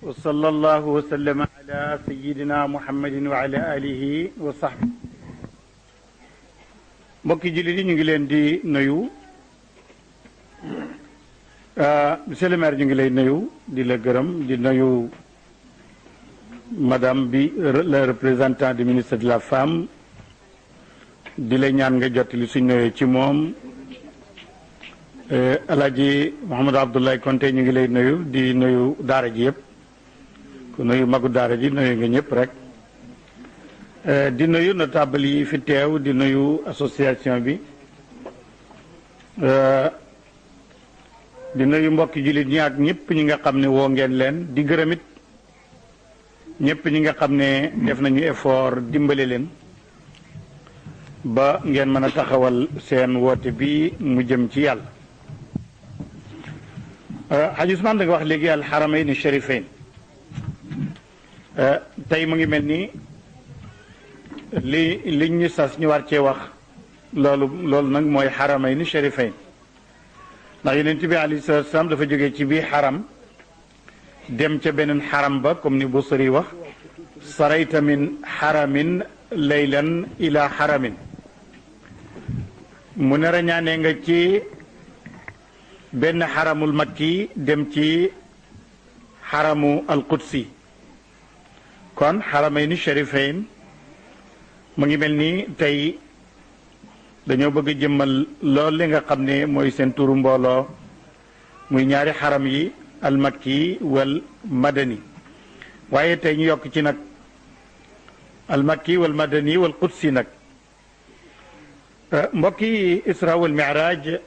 وصلى الله وسلم على سيدنا محمد وعلى آله وصحبه mbokki jullit yi ñu ngi leen di nuyu monsieur le maire ñu ngi lay nuyu di la gërëm di nuyu madame bi le représentant du ministre de la femme di la ñaan nga jottali suñ nuyoo ci moom Alaaji Mouhamadou Abdoulaye Konté ñu ngi lay nuyu di nuyu daara ji yëpp ku nuyu magu daara ji nuyu nga ñëpp rek di nuyu notable yi fi teew di nuyu association bi di nuyu mbokki jullit ñi ak ñëpp ñi nga xam ne woo ngeen leen di gërëmit ñëpp ñi nga xam ne def nañu effort dimbale leen ba ngeen mën a taxawal seen woote bi mu jëm ci yàlla Hadj Ousmane da nga wax léegi al Haramayni Sharifayn tey mu ngi mel ni liñ ñu sas ñu war cee wax loolu nag mooy Haramayni Sharifayn ndax Yonent bi alayhi salaatu wa salaam dafa jógee ci bii xaram dem ca beneen xaram ba comme ni Busiri wax sarayta min xaramin laylan ila xaramin mu ne rañaane nga ci benn xaramul makki dem ci xaramu alqudsi kon Haramayni Sharifayn mu ngi mel ni tey dañoo bëgg a jëmmal lool li nga xam ne mooy seen turu mbooloo muy ñaari xaram yi almakki wal madani waaye tey ñu yokk ci nag almakki wal madani wal qudsi nag mbokki Isra wal Mi'raj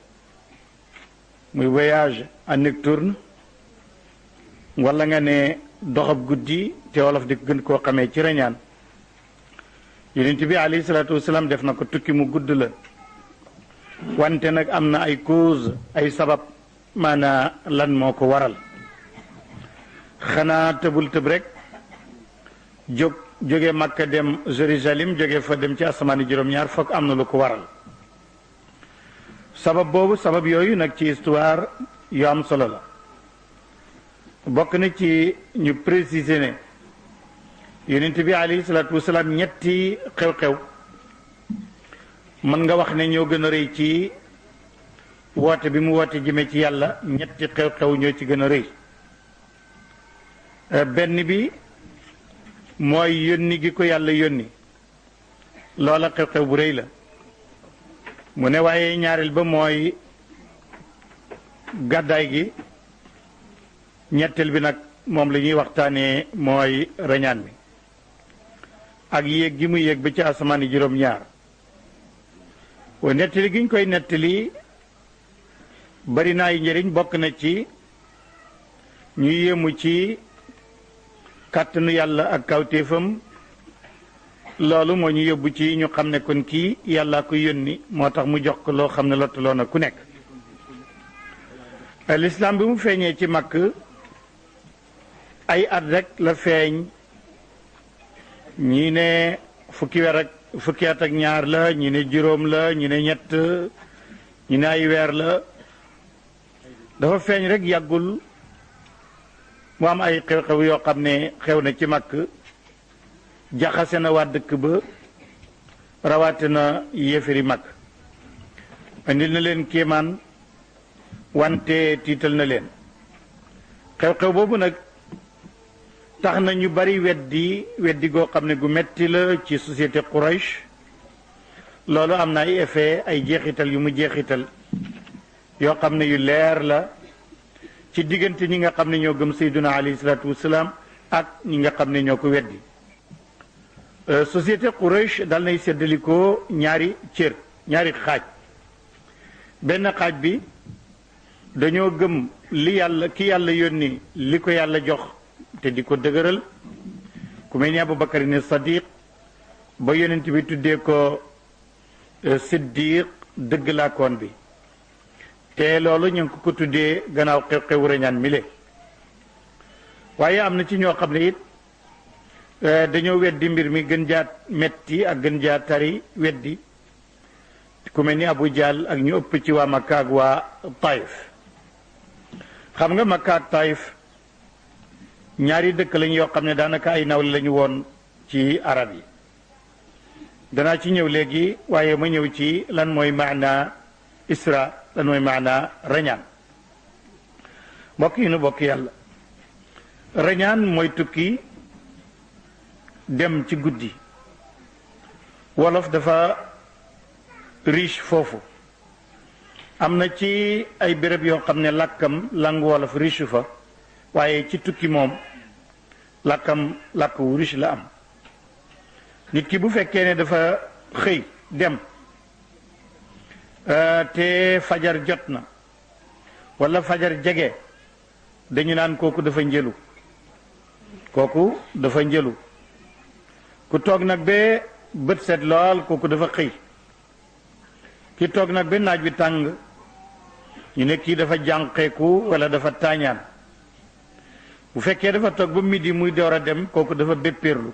muy voyage en nocturne wala nga ne doxab guddi te wolof di gën koo xamee ci rañaan Yonent bi alayhi salaatu wasalaam def na ko tukki mu gudd la wante nag am na ay cause ay sabab maanaa lan moo ko waral xanaa tëbul tëb rek jóge Makka dem Jérusalem jóge fa dem ci asamaani juróom-ñaar foog am na lu ko waral sabab boobu sabab yooyu nag ci histoire yu am solo la bokk na ci ñu préciser ne Yonent bi alayhi salaatu wasalaam ñetti xew-xew mën nga wax ne ñoo gën a rëy ci woote bi mu woote jëme ci yàlla ñetti xew-xew ñoo ci gën a rëy benn bi mooy yónni gi ko yàlla yónni loola xew-xew bu rëy la mu ne waaye ñaareel ba mooy gàddaay gi ñetteel bi nag moom la ñuy waxtaanee mooy rañaan bi ak yéeg gi mu yéeg ba ci asamaani juróom-ñaar wa nettali gi ñu koy nettali bari na ay njëriñ bokk na ci ñu yéemu ci kàttanu yàlla ak kawtéefam loolu moo ñu yóbbu ci ñu xam ne kon kii yàlla ko yónni moo tax mu jox ko loo xam ne lottuloo na ku nekk lislaam bi mu feeñee ci Makka ay at rek la feeñ ñii ne fukki at ak ñaar la ñi ne juróom la ñi ne ñett ñi ne ay weer la dafa feeñ rek yàggul mu am ay xew-xew yoo xam ne xew na ci Makka jaxase na waa dëkk ba rawaate na yéefari Makka indil na leen kéemaan wante tiital na leen xew-xew boobu nag tax na ñu bari weddi goo xam ne gu metti la ci société Quraysh loolu am na ay effet ay jeexital yu mu jeexital yoo xam ne yu leer la ci diggante ñi nga xam ne ñoo gëm Sayyiduna alayhi salaatu wasalaam ak ñi nga xam ne ñoo ko weddi société Quraysh dal nay séddalikoo ñaari cër ñaari xaaj benn xaaj bi dañoo gëm ki yàlla yónni li ko yàlla jox te di ko dëgëral ku mel ni Abubakar ne Sadiq ba yonent bi tuddee ko Siddiq dëgglaakoon bi te loolu ñu ngi ko tuddee gannaaw xew-xewu rañaan mile waaye am na ci ñoo xam ne it dañoo weddi mbir mi gën jaa metti ak gën jaa tari weddi ku mel ni Abu Jahl ak ñu ëpp ci waa Makka ak waa Taif xam nga Makka ak Taif ñaari dëkk lañ yoo xam ne daanaka ay nawle lañu woon ci arab yi. danaa ci ñëw léegi waaye ma ñëw ci lan mooy maana isra lan mooy maana rañaan. mbokk yi nu bokk yàlla, rañaan mooy tukki dem ci guddi. wolof dafa riche foofu. am na ci ay béréb yoo xam ne làkkam langu wolof riche fa, waaye ci tukki moom làkkam làkk wu riche la am. nit ki bu fekkee ne dafa xëy dem te fajar jot na walla fajar jege, dañu naan kooku dafa njëlu. kooku dafa njëlu. ku toog nag ba bët set lool, kooku dafa xëy. ki toog nag ba naaj bi tàng, ñu ne kii dafa jànqeeku walla dafa taañaan. bu fekkee dafa toog ba midi muy door a dem, kooku dafa béppéerlu.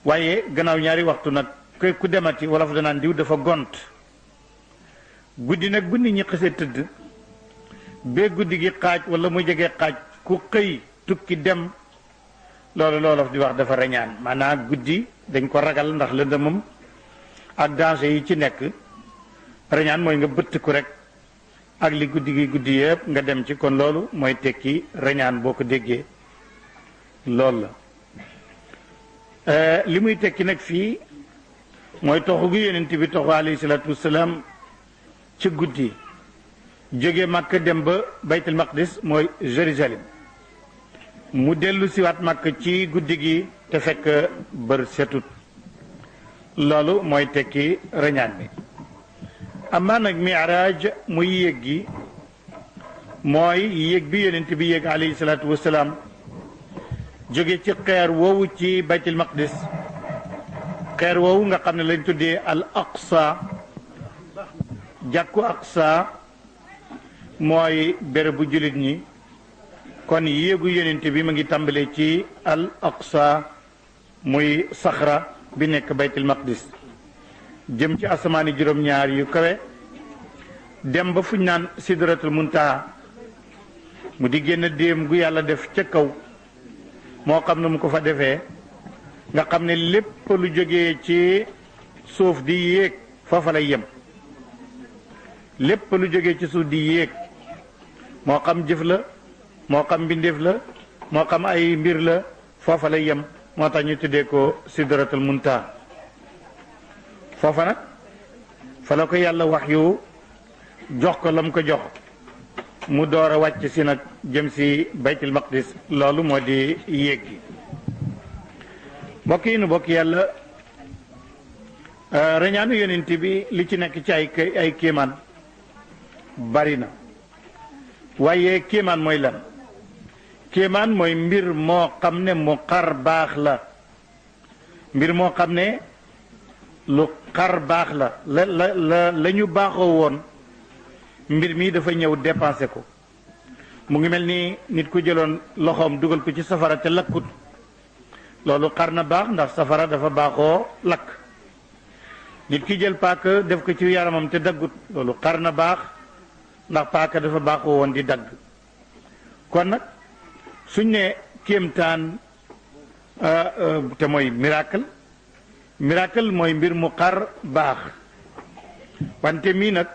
waaye gannaaw ñaari waxtu nag ku demati wala fa danaan diw dafa gont. guddi nag bu nit ñi xasee tëdd ba guddi gi xaaj wala mu jege xaaj, ku xëy tukki dem, loolu loolof di wax dafa rañaan. maanaam guddi dañ ko ragal ndax lëndëmam ak danger yi ci nekk. rañaan mooy nga bëtt ku rek ak li guddi gi guddi yëpp nga dem ci. kon loolu mooy tekki rañaan boo ko déggee loolu la. li muy tekki nag fii mooy toxu gi yonent bi toxu alayhi salaatu wasalaam ci guddi jóge Makka dem ba baytul maqdis mooy Jérusalem, mu dellu siwaat Makka ci guddi gi te fekk bër setut. loolu mooy tekki rañaan bi. amaa nag mi'raaj muy yéeg gi mooy yéeg bi yonent bi yéeg alayhi salaatu wasalaam jóge ci xeer woowu ci baytul maqdis. xeer woowu nga xam ne lañ tuddee al aqsa, jàkku aqsa mooy bérébu jullit ñi. kon yéegu yonent bi ma ngi tàmbalee ci al aqsa muy saxra bi nekk baytul maqdis, jëm ci asamaani juróom-ñaar yu kawe, dem ba fuñ naan sidratul muntaha, mu di génn déem gu yàlla def ca kaw. moo xam ne mu ko fa defee, nga xam ne lépp lu jógee ci suuf di yéeg foofa lay yem. lépp lu jógee ci suuf di yéeg, moo xam jëf la, moo xam mbindeef la, moo xam ay mbir la, foofa lay yem. moo tax ñu tuddee ko sidratul muntaha. foofa nag fa la ko yàlla wax yu jox ko lam ko jox, mu door a wàcc si nag jëm si baytul maqdis. loolu moo di yéeg gi. mbokk yi nu bokk yàlla, rañaanu yonent bi li ci nekk ci ay kéemaan bari na. waaye kéemaan mooy lan? kéemaan mooy mbir moo xam ne mu xar baax la. mbir moo xam ne lu xar baax la ñu baaxoo woon, mbir mi dafa ñëw dépensé ko. mu ngi mel ni nit ku jëloon loxoom dugal ko ci safara te lakkut. loolu xar na baax ndax safara dafa baaxoo lakk. nit ki jël paaka def ko ci yaramam te daggut. loolu xar na baax ndax paaka dafa baaxoo woon di dagg. kon nag suñ ne kéemtaan te mooy miracle. miracle mooy mbir mu xar baax. wante mii nag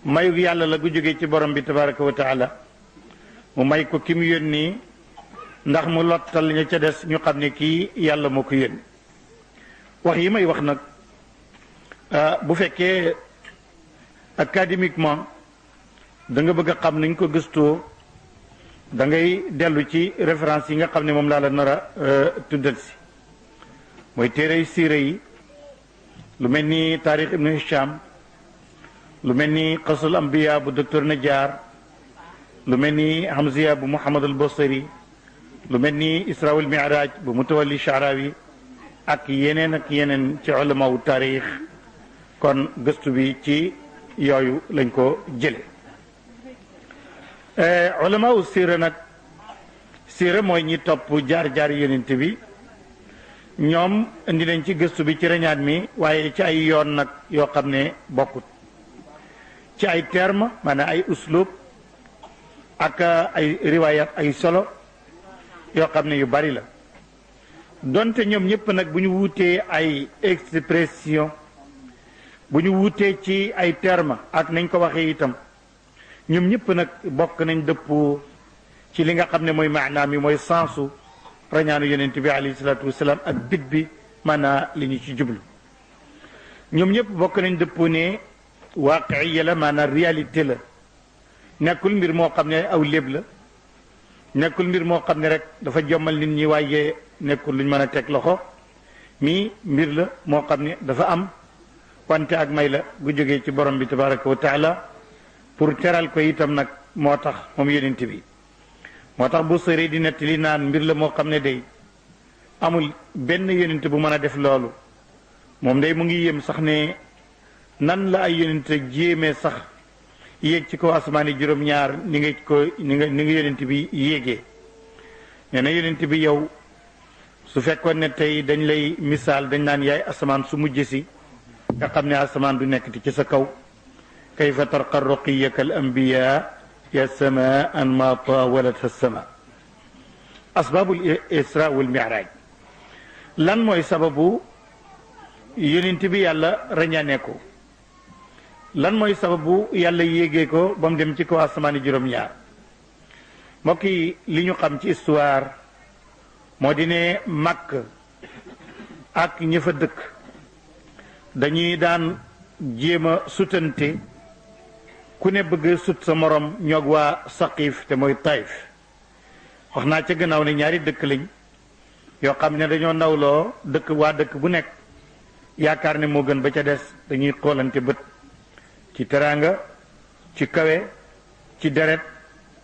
mayu yàlla la gu jógee ci borom bi tabaraka wa taala, mu may ko ki mu yónni ndax mu lottal ña ca des ñu xam ne kii yàlla moo ko yónni. wax yi may wax nag bu fekkee académiquement da nga bëgg a xam nañ ko gëstoo, da ngay dellu ci référence yi nga xam ne moom laa la nar a tuddal si. mooy téere siira yi, lu mel ni taarix ibnu Hisham, lu mel ni qasul ambiya bu docteur Najjar, lu mel ni Hamziya bu Muhammad al Basri, lu mel ni Isra wal Mi'raj bu Mutawalli Sha'rawi, ak yeneen ci ulama wu taarix. kon gëstu bi ci yooyu lañ ko jële. ulama wu siira nag, siira mooy ñi topp jaar-jaar yonent bi. ñoom indi nañ ci gëstu bi ci rañaan mi, waaye ci ay yoon nag yoo xam ne bokkut. ci ay terme maanaam ay uslub ak ay riwaayat ay solo yoo xam ne yu bari la donte ñoom ñëpp nag bu ñu wuutee ay expression bu ñu wuutee ci ay terme ak nañ ko waxee itam ñoom ñëpp nag bokk nañ dëppoo ci li nga xam ne mooy maanaam yi mooy sensu rañaanu yonent bi alayhi salaatu wasalaam ak bit bi maanaa li ñu ci jublu ñoom ñëpp bokk nañ dëppoo ne waaqiya la maanaam réalité la nekkul mbir moo xam ne aw léeb la nekkul mbir moo xam ne rek dafa jommal nit ñi waaye nekkul luñ mën a teg loxo mi mbir la moo xam ne dafa am wante ak may la gu jógee ci borom bi tabaraka wa taala pour teral ko itam nag moo tax moom yonent bi moo tax bu sëri di nettali naan mbir la moo xam ne day amul benn yonent bu mën a def loolu moom day mu ngi yéem sax ne nan la ay yonent jéemee sax yéeg ci kaw asmaani juróom-ñaar ni nga yonent bi yéegee nee na yonent bi yow su fekkoon ne tey dañ lay misaal dañ naan yaay asamaan su mujj si nga xam ne asamaan du nekkati ci sa kaw kayfa tarqa ruqiyaka al anbiya ya sama an ma tawalat as-sama asbabul isra wal mi'raj lan mooy sababu yonent bi yàlla rañaane ko lan mooy sababu yàlla yéegee ko ba mu dem ci kaw asamaani juróom-ñaar mbokk yi li ñu xam ci histoire moo di ne Makk ak ñi fa dëkk dañuy daan jéem a sutante ku ne bëgg sut sa morom ñoog waa Saqif te mooy Taif wax naa ca gannaaw ne ñaari dëkk lañ yoo xam ne dañoo nawloo dëkk waa dëkk bu nekk yaakaar ne moo gën ba ca des dañuy xoolante bët ci teraanga ci kawe ci deret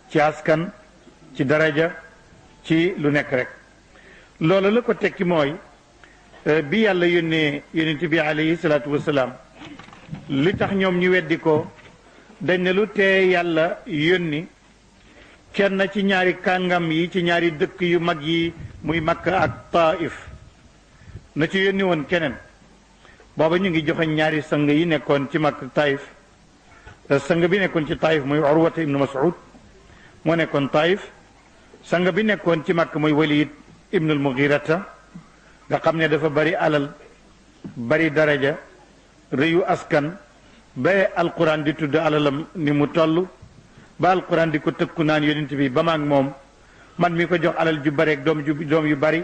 ci askan ci daraja ci lu nekk rek loolu la ko tekki mooy bi yàlla yónnee yonent bi alayhi salaatu wasalaam li tax ñoom ñu weddi ko dañ ne lu tee yàlla yónni kenn ci ñaari kàngam yi ci ñaari dëkk yu mag yi muy Makka ak Taif na ci yónni woon keneen booba ñu ngi joxe ñaari sang yi nekkoon ci Makka Taif sang bi nekkoon ci Taif mooy Urwata ibnu Mas'ud moo nekkoon Taif sang bi nekkoon ci Makka mooy Walid ibnul Mughirata nga xam ne dafa bari alal bari daraja rëyu askan ba alquran di tudd alalam ni mu toll ba alquran di ko tëkku naan yonent bi ba maag moom man mi ko jox alal ju bari ak doom yu bari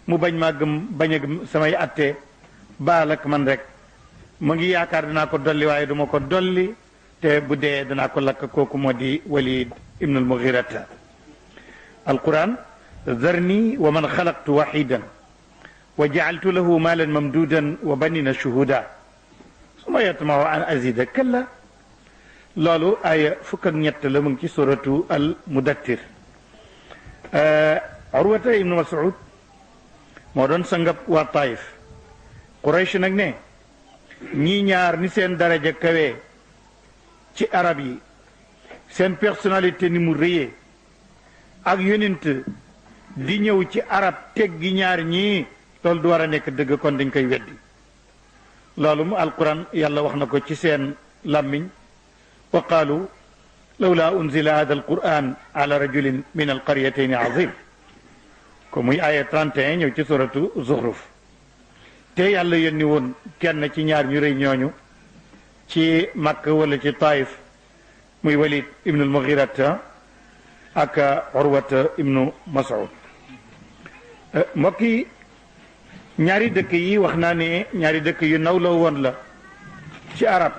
mu bañ maa gëm bañ a gëm samay attee baal ak man rek mu ngi yaakaar danaa ko dolli waaye duma ko dolli te bu dee danaa ko lakk kooku moo di Walid ibnul Mughirata alquran zarni wa man xalaqtu waxidan wa jacaltu lahu maalan mamduudan wa banina shuhuda suma yatmahu an azida kalla loolu aaya fukk ak ñett la mu ngi ci suratu al mudattir Urwata ibnu Mas'ud moo doon sangab waa Taif Quraysh nag ne ñii ñaar ni seen daraja kawee ci arab yi seen personnalité ni mu rëyee ak yonent di ñëw ci arab teggi ñaar ñii loolu du war a nekk dëgg kon dañ koy weddi loolu mu alquran yàlla wax na ko ci seen làmmiñ wa qaalu lawla unzila hada alquran ala rajulin min alqaryatayn azim ko muy aya 31 ñëw ci suratu Zuxruf te yàlla yónni woon kenn ci ñaar ñu rëy ñooñu ci Makka wala ci Taif muy Walid ibnul Mughirata ak Urwata ibnu Mas'ud mbokk yi ñaari dëkk yi wax naa ne ñaari dëkk yu nawloo woon la ci arab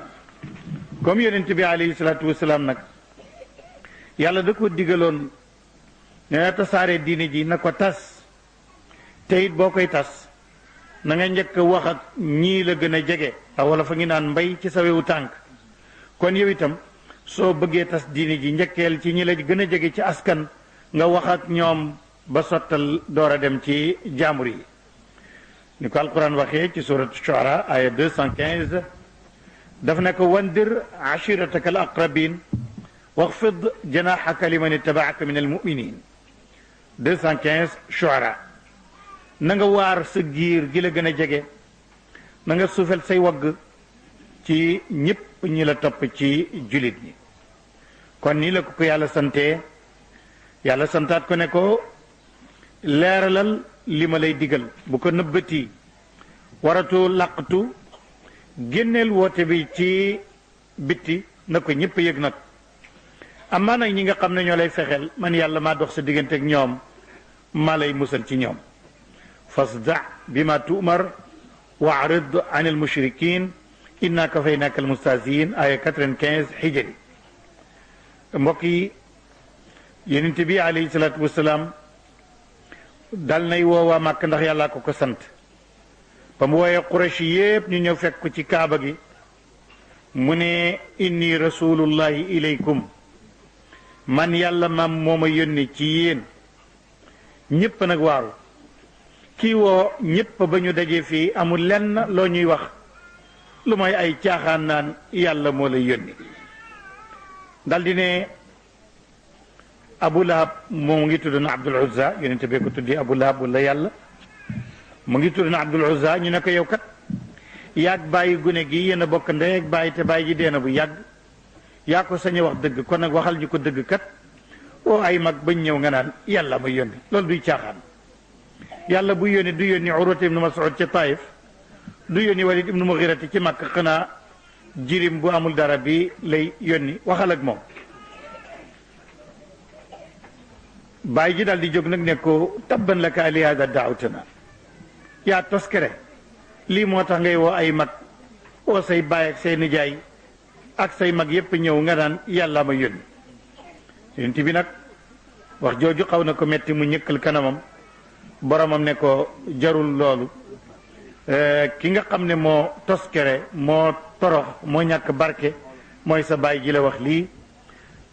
comme yonent bi alayhi salaatu wasalaam nag yàlla da ko digaloon ne na tasaare diine ji na ko tas te it boo koy tas na nga njëkk wax ak ñii la gën a jege ndax wala fa ngi naan mbay ci sawewu tànk kon yow itam soo bëggee tas diine ji njëkkeel ci ñi la gën a jege ci askan nga wax ak ñoom ba sottal door a dem ci jaamur yi ni ko alquran waxee ci surat Shuara aya 215 daf ne ko wandir ashirataka al aqrabin waxfid janaxaka liman ittabaaka min almuminin 215 Shuara na nga waar sa giir gi la gën a jege na nga suufel say wagg ci ñëpp ñi la topp ci julit ñi kon nii la ko yàlla santee yàlla santaat ko ne ko leeralal li ma lay digal bu ko nëbbati waratu làqatu génneel woote bi ci bitti na ko ñëpp yëg nag amaa nag ñi nga xam ne ñoo lay fexeel man yàlla maa dox sa diggante ak ñoom maa lay musal ci ñoom fasda bima tu'mar wa arid an al mushrikin inna kafaynaaka al mustahziin aya 95 hijri mbokk yi yonent bi alayhi salaatu wasalaam dal nay woowaa màkk ndax yàllaa ko sant ba mu wooyee Quraysh yépp ñu ñëw fekk ko ci kaaba gi mu ne inni rasulullahi ilaykum man yàlla maam moo ma yónni ci yéen ñépp nag waaru kii woo ñépp ba ñu dajee fii amul lenn loo ñuy wax lu mooy ay caaxaan naan yàlla moo lay yónni daldi ne Abu Lahab moo ngi tudd na Abdul Uzza yonente bee ko tuddi Abu Lahab wala yàlla mu ngi tudd na Abdul Uzza ñu ne ko yow kat yaag bàyyi gune gi yéen a bokk ndey ak bàyyi te bàyyi ji dee na bu yàgg yaa ko sañ a wax dëgg kon nag waxal ñu ko dëgg kat oo ay mag bañ ñëw nga naan yàlla ma yónni loolu duy caaxaan yàlla bu yónni du yónni Urwata ibnu Mas'ud ca Taif du yónni Walid ibnu Mughirati ci Makka xanaa jirim bu amul dara bi lay yónni waxal ak moom bàyyi ji daal di jóg nag ne ko tabban laka li hada daawtana yaa toskere lii moo tax ngay woo ay mag oo say baay ak say nijaay ak say mag yépp ñëw nga naan yàlla ma yónni yonent bi nag wax jooju xaw na ko metti mu ñëkkal kanamam boromam ne ko jarul loolu ki nga xam ne moo toskere moo torox moo ñàkk barke mooy sa baay ji la wax lii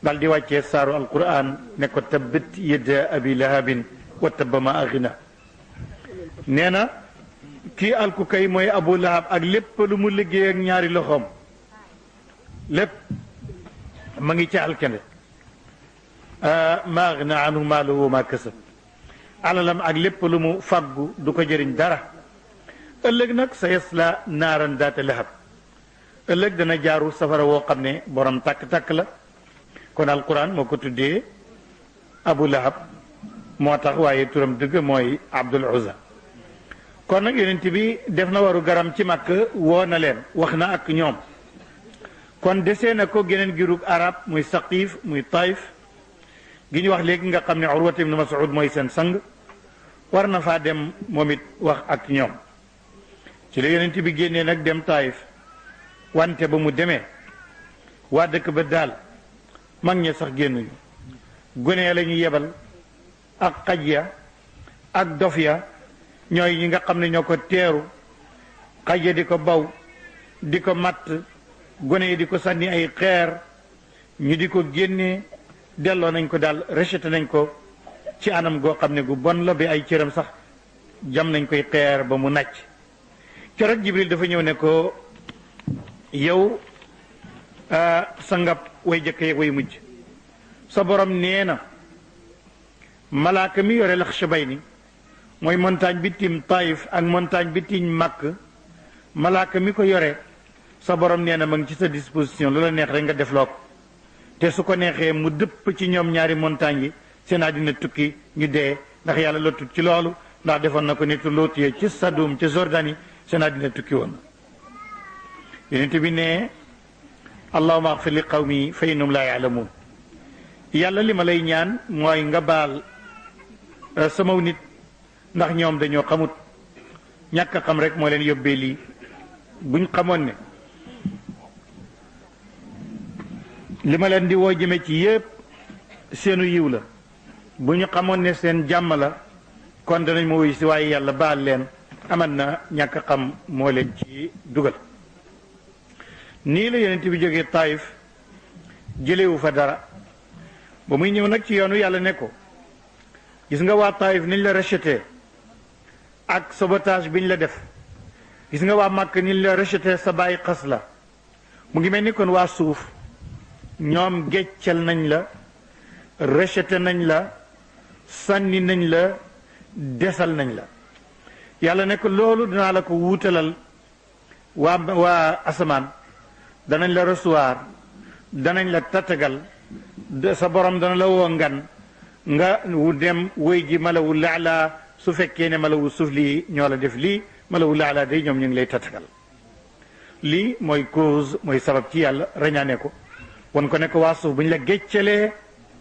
dal di wàccee saaru alquran ne ko tabbat yada abi lahabin wa tabba ma aghna nee na kii alku kay mooy Abu Lahab ak lépp lu mu liggéey ak ñaari loxoom lépp ma ngi ca alkende ma aghna anhu maaluhu ma kasab alalam ak lépp lu mu fàggu du ko jëriñ dara ëllëg nag sa yasla naaran daata lahab ëllëg dana jaaru safara woo xam ne borom tàkk-tàkk la kon alquran moo ko tuddee Abu Lahab moo tax waaye turam dëgg mooy Abdul Uzza kon nag yonent bi def na waru garam ci Makka woo na leen wax na ak ñoom kon desee na ko geneen girug arab muy Saqif muy Taif gi ñu wax léegi nga xam ne Urwata ibn Mas'ud mooy seen sang war na faa dem moom it wax ak ñoom ci la yonent bi génnee nag dem Taif wante ba mu demee waa dëkk ba daal mag ña sax génnuñu gone la ñu yebal ak xaj ya ak dof ya ñooy ñi nga xam ne ñoo ko teeru xaj ya di ko baw di ko matt gone yi di ko sànni ay xeer ñu di ko génnee delloo nañ ko daal rejeté nañ ko ci anam goo xam ne gu bon la bi ay cëram sax jam nañ koy xeer ba mu nàcc keroog Jibril dafa ñëw ne ko yow sa ngab way jëkk yeeg way mujj sa borom nee na malaaka mi yore Laxshabayni mooy montagne bi tiim Taif ak montagne bi tiim Makk malaaka mi ko yore sa borom nee na ma ngi ci sa disposition lu la neex rek nga def loo ko te su ko neexee mu dëpp ci ñoom ñaari montagne yi seen àddina tukki ñu dee ndax yàlla lotut ci loolu ndax defoon na ko nitu Lóot ci Sadum ci Jordanie seen àddina tukki woon yonent bi ne allahumma agfir li qawmi fa innahum laa yaalamuun yàlla li ma lay ñaan mooy nga baal sama nit ndax ñoom dañoo xamut ñàkk a xam rek moo leen yóbbee lii buñ xamoon ne li ma leen di woo jëme ci yépp seenu yiw la bu ñu xamoon ne seen jàmm la kon danañ ma wuyu si waaye yàlla baal leen aman na ñàkk a xam moo leen ci dugal nii la yonent bi jógee Taif jëlewu fa dara ba muy ñëw nag ci yoonu yàlla ne ko gis nga waa Taif niñ la rejeté ak sabotage biñ la def gis nga waa Màkk niñ la rejeté sa bàyyi xas la mu ngi mel ni kon waa suuf ñoom geccal nañ la rejeté nañ la sànni nañ la desal nañ la yàlla ne ko loolu dinaa la ko wuutalal waa asamaan danañ la recevoir danañ la tatagal sa borom dana la woo ngan nga wu dem wéy ji malawu laala su fekkee ne malawu suuf lii ñoo la def lii malawu laala day ñoom ñu ngi lay tatagal lii mooy cause mooy sabab ci yàlla rañaane ko won ko ne ko waa suuf bu ñu la géccalee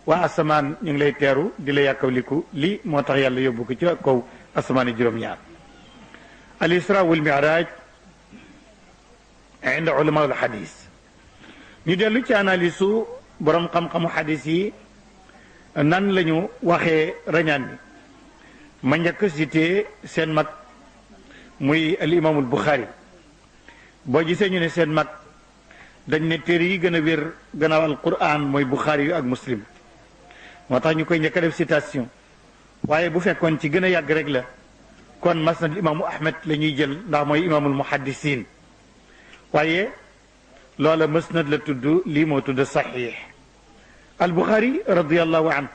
waa asamaan ñu ngi lay teeru di la yàkkawliku lii moo tax yàlla yóbbu ko ci kaw asamaan yi juróom-ñaar al isra wal mi'raj inda ulama al hadis ñu dellu ci analyse su borom xam-xamu hadis yi nan lañu waxee rañaan bi ma njëkk cité seen mag muy al imaamul Buxaari boo gisee ñu ne seen mag dañ ne téere yi gën a wér gannaaw al Qur'an mooy Buxaari yu ak Muslim moo tax ñu koy njëkk a def citation waaye bu fekkoon ci gën a yàgg rek la kon masnad imaamu Ahmed la ñuy jël ndax mooy imaamul muhaddisiin waaye loola masnad la tudd lii moo tudd saxiix al Buxaari radiyallahu anhu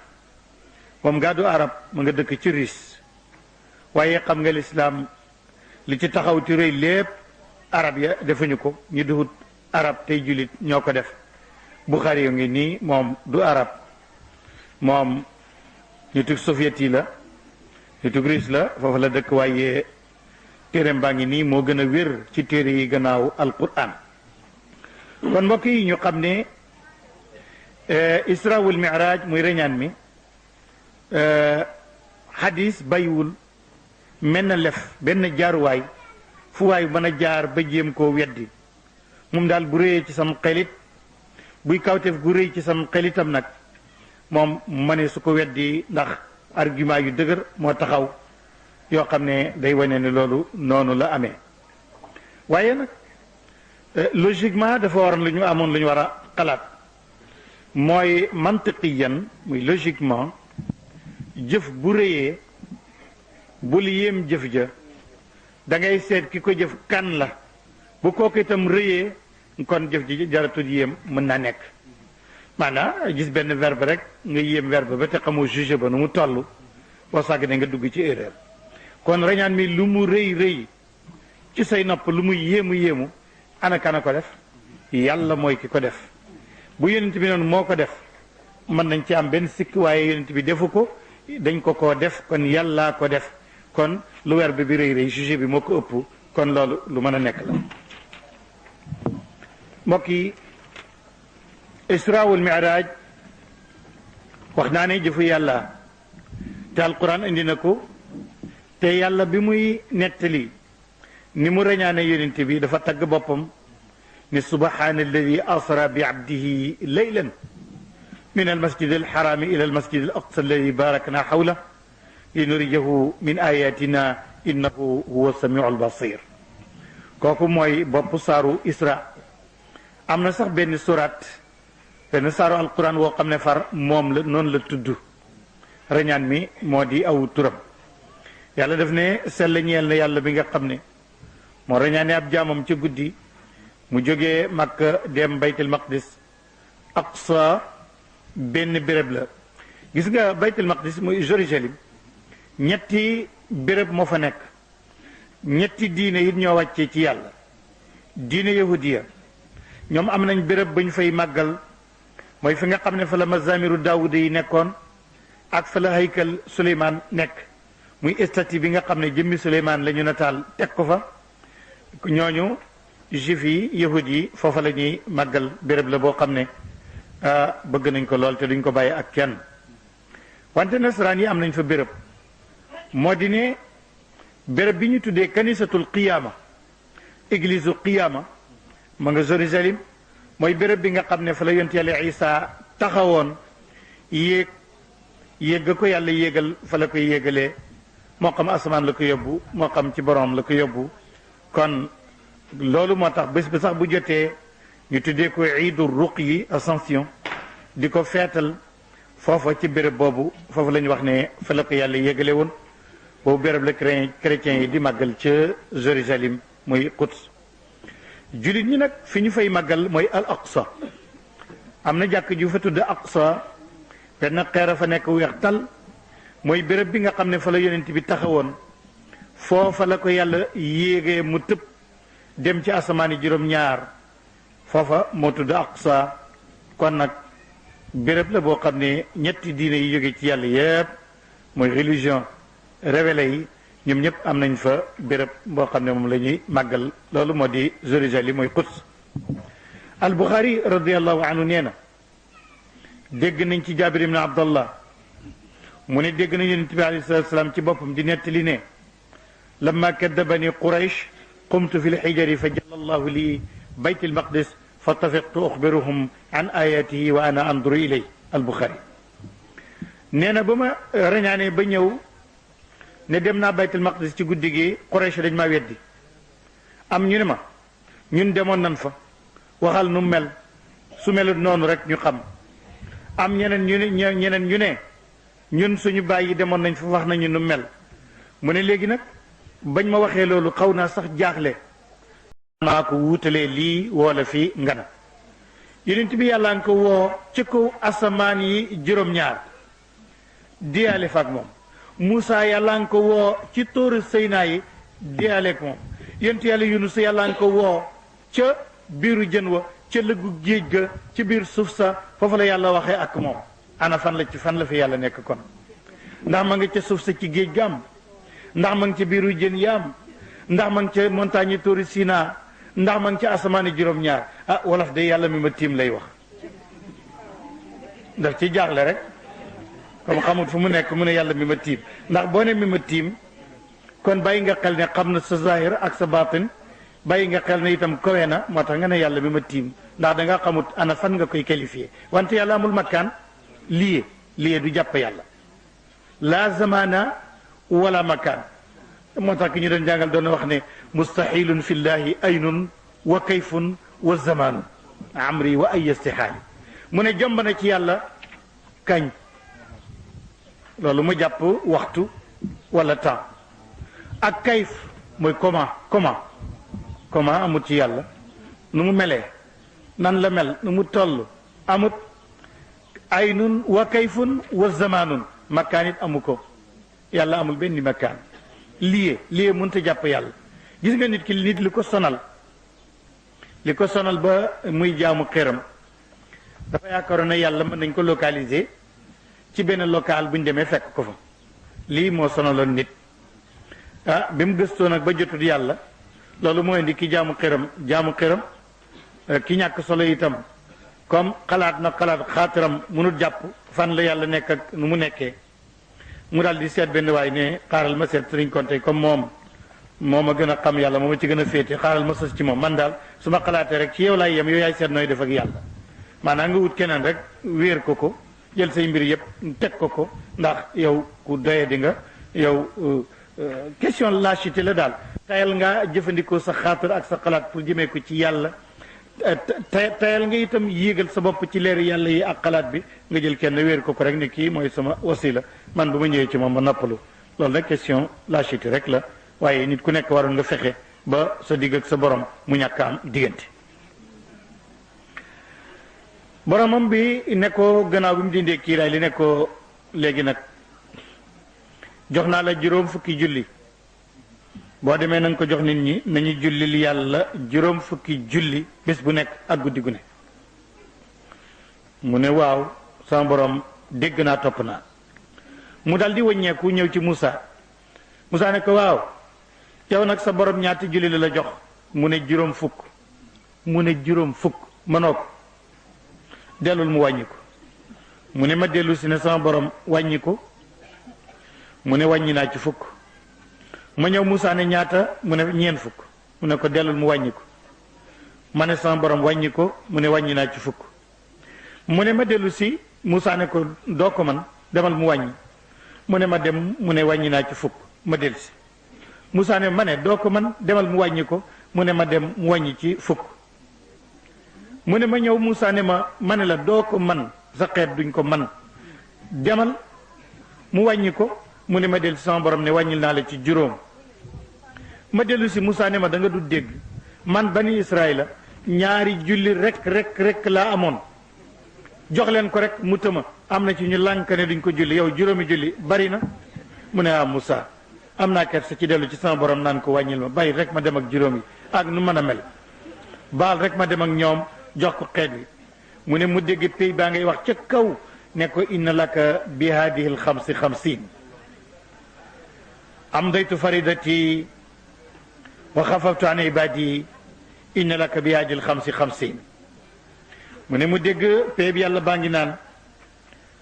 moom ngaa du arab mu nga dëkk ci Russe waaye xam nga lislaam li ci taxaw ci rëy lépp arab ya defuñu ko ñu duhut arab tey jullit ñoo ko def Buxaari yo ngi nii moom du arab moom nitug soviet yi la nitug Russe la foofu la dëkk waaye téereem baa ngi nii moo gën a wér ci téere yi gannaaw alquran kon mbokk yi ñu xam ne isra wal mi'raj muy reñaan mi hadis bayiwul mel na lef benn jaaruwaay fu waay mën a jaar ba jéem koo weddi moom daal bu réyee ci sam xelit buy kawteef gu réy ci sam xelitam nag moom ma ne su ko weddi ndax argument yu dëgër moo taxaw yoo xam ne day wane ne loolu noonu la amee waaye nag logiquement dafa waroon lu ñu amoon lu ñu war a xalaat mooy mantiqiyan muy logiquement jëf bu réyee bul yéem jëf ja da ngay seet ki ko jëf kan la bu kooku itam réyee kon jëf ji jaratul yéem mën naa nekk maanaam gis benn verbe rek nga yéem verbe ba te xamoo juge ba nu mu toll boo sàgg ne nga dugg ci erreur kon rañaan mi lu mu rëy rëy ci say nopp lu mu yéemu ana kana ko def yàlla mooy ki ko def bu yonent bi noonu moo ko def mën nañ ci am benn sikk waaye yonent bi defu ko dañ ko koo def kon yàllaa ko def kon lu verbe bi rëy rëy juge bi moo ko ëpp kon loolu lu mën a nekk la mbokk yi isra wal mi'raj wax naa ne jëfu yàlla te alquran indi na ko te yàlla bi muy nettali ni mu rañaane yonent bi dafa tagg boppam ni subhaana alladi asra bi abdihi laylan min almasjid alxarami ila almasjid al aqsa alladi barakna xawla linuriyahu min ayatina innahu huwa samiu albasir kooku mooy bopp saaru isra am na sax benn surat benn saaru alquran woo xam ne far moom la noonu la tudd rañaan mi moo di aw turam yàlla def ne sell ñeel na yàlla bi nga xam ne moo rañaane ab jaamam ca guddi mu jógee Makka dem baytul maqdis aqsa benn béréb la gis nga baytul maqdis muy Jérusalem ñetti béréb moo fa nekk ñetti diine it ñoo wàccee ci yàlla diine yahudiya ñoom am nañ béréb ba ñu fay màggal mooy fi nga xam ne fa la mazamiru daawuda yi nekkoon ak fa la haykal Suleymaan nekk muy statue bi nga xam ne jëmmi Suleymaan la ñu nataal teg ko fa ñooñu juif yi yahud yi foofa la ñuy màggal béréb la boo xam ne bëgg nañ ko lool te duñ ko bàyyi ak kenn wante nasaraan yi am nañ fa béréb moo di ne béréb bi ñu tuddee kanisatul qiyaama église u qiyaama ma nga Jérusalem mooy béréb bi nga xam ne fa la yonent yàlla Isa taxawoon yéeg ga ko yàlla yéegal fa la koy yéegalee moo xam asamaan la ko yóbbu moo xam ci boroom la ko yóbbu kon loolu moo tax bés ba sax bu jotee ñu tuddee ko iidu ruqyi ascension di ko feetal foofa ci béréb boobu foofu la ñu wax ne fa la ko yàlla yéegale woon boobu béréb la chrétiens yi di màggal ca Jérusalem muy Quds jullit ñi nag fi ñu fay màggal mooy al aqsa am na jàkk ju fa tudd aqsa benn xeer a fa nekk weex tal mooy béréb bi nga xam ne fa la yonent bi taxawoon foofa la ko yàlla yéegee mu tëb dem ci asamaani juróom-ñaar foofa moo tudd aqsa kon nag béréb la boo xam ne ñetti diine yi jóge ci yàlla yépp mooy religion révélé yi ñoom ñëpp am nañ fa béréb boo xam ne moom la ñuy màggal loolu moo di Jérusalem mooy Quds al Buxaari radiallahu anhu nee na dégg nañ ci Jaabir ibn Abdallah mu ne dégg nañ yonent bi alayhi salaatu salaam ci boppam di nettali ne lamma kaddabani Quraysh qumtu fi lxijari fa jalla allahu li bayt almaqdis fa tafiqtu uxbiruhum an ayatihi wa ana anduru ilay al Buxaari nee na ba ma rañaane ba ñëw ne dem naa baytul maqdis ci guddi gi Quraysh dañ maa weddi am ñu ne ma ñun demoon nan fa waxal nu mel su melut noonu rek ñu xam am ñeneen ñu ne ñun suñu bàyyi demoon nañ fa wax nañu nu mel mu ne léegi nag bañ ma waxee loolu xaw naa sax jaaxle maa ko wuutalee lii woola fii ngana yonent bi yàlla nga ko woo ci kaw asamaan yi juróom-ñaar diyaale fa ak moom Moussa yàlla nga ko woo ci tóoru Seyna yi diyaale ak moom yonent yàlla Yunus yàlla nga ko woo ca biiru jën wa ca lëggu géej ga ci biir suuf sa foofu la yàlla waxee ak moom ana fan la fi yàlla nekk kon ndax ma nga ca suuf sa ci géej ga am ndax ma nga ca biiru jën ya am ndax ma nga ca montagne yi tóoru Sina ndax ma nga ca asamaani juróom-ñaar ah wolof de yàlla mi ma tiim lay wax daf ci jaaxle rek comme xamut fu mu nekk mu ne yàlla mi ma tiim ndax boo ne mi ma tiim kon bàyyi nga xel ne xam na sa zahir ak sa baatin bàyyi nga xel ne itam kawe na moo tax nga ne yàlla mi ma tiim ndax da nga xamut ana fan nga koy qualifié wante yàlla amul makkaan lié du jàpp yàlla la zamana wala makkaan moo tax ki ñu doon jàngal doon wax ne mustahilun fi llahi aynun wa kayfun wa zamanu amri wa ay istihaali mu ne jomb na ci yàlla kañ loolu mu jàpp waxtu wala temps ak kayf mooy comment amut ci yàlla nu mu melee nan la mel nu mu toll amut aynun wa kayfun wa zamanun makkaan it amu ko yàlla amul benn makkaan lié mënut a jàpp yàlla gis nga nit li ko sonal ba muy jaamu xëram dafa yaakaaroon ne yàlla mën nañ ko localiser ci benn local bu ñu demee fekk ko fa lii moo sonaloon nit bi mu gëstoo nag ba jotut yàlla loolu moo indi ki jaamu xëram ki ñàkk solo itam comme xalaat xaatiram mënut jàpp fan la yàlla nekk ak nu mu nekkee mu daal di seet benn waay ne xaaral ma seet Sëriñ Konte comme moom a gën a xam yàlla moom a ci gën a féete xaaral ma sës ci moom man daal su ma xalaatee rek ci yow laay yem yow yaay seet nooy def ak yàlla maanaam nga wut keneen rek wéer ko jël say mbir yëpp teg ko ndax yow ku doye di nga yow question lâcheté la daal tayal nga jëfandikoo sa xaatar ak sa xalaat pour jëmee ko ci yàlla tayal nga itam yéegal sa bopp ci leeri yàlla yi ak xalaat bi nga jël kenn wéer ko rek ne kii mooy sama wasila man bu ma ñëwee ci moom ma noppalu loolu nag question lâcheté rek la waaye nit ku nekk waroon nga fexe ba sa digg ak sa borom mu ñàkk am diggante boromam bi ne ko gannaaw bi mu dindee kiiraay li ne ko léegi nag jox naa la juróom fukki julli boo demee na nga ko jox nit ñi nañu jullil yàlla juróom fukki julli bés bu nekk ak guddi gu ne mu ne waaw sama borom dégg naa topp naa mu dal di wëññeeku ñëw ci Moussa ne ko waaw yow nag sa borom ñaati julli la jox mu ne juróom fukk mënoo ko dellul mu wàññi ko mu ne ma dellu si ne sama borom wàññi ko mu ne wàññi naa ci fukk ma ñëw Moussa ne ñaata mu ne ñeent fukk mu ne ko dellul mu wàññi ko ma ne sama borom wàññi ko mu ne wàññi naa ci fukk mu ne ma dellu si Moussa ne ko doo ko man demal mu wàññi mu ne ma dem mu ne wàññi naa ci fukk ma dellu si Moussa ne ma ne doo ko man demal mu wàññi ko mu ne ma dem mu wàññi ci fukk mu ne ma ñëw Moussa ne ma ne la doo ko man sa xeet duñ ko man demal mu wàññi ko mu ne ma dellu si sama borom ne wàññil naa la ci juróom ma dellu si Moussa ne ma da nga du dégg man bani Israëla ñaari julli rek laa amoon jox leen ko rek mu tëma am na ci ñu lànk ne duñ ko julli yow juróomi julli bari na mu ne Moussa am naa kersa ci dellu ci sama borom naan ko wàññil ma bàyyi rek ma dem ak juróom yi ak nu mën a mel baal rek ma dem ak ñoom jox ko xeet wi mu ne mu dégg pay baa ngay wax ca kaw ne ko inna laka bi hadihi al xamsi xamsin amdaytu faridati wa xafaftu an ibadi inna laka bi hadihi al xamsi xamsin mu ne mu dégg pay bi yàlla baa ngi naan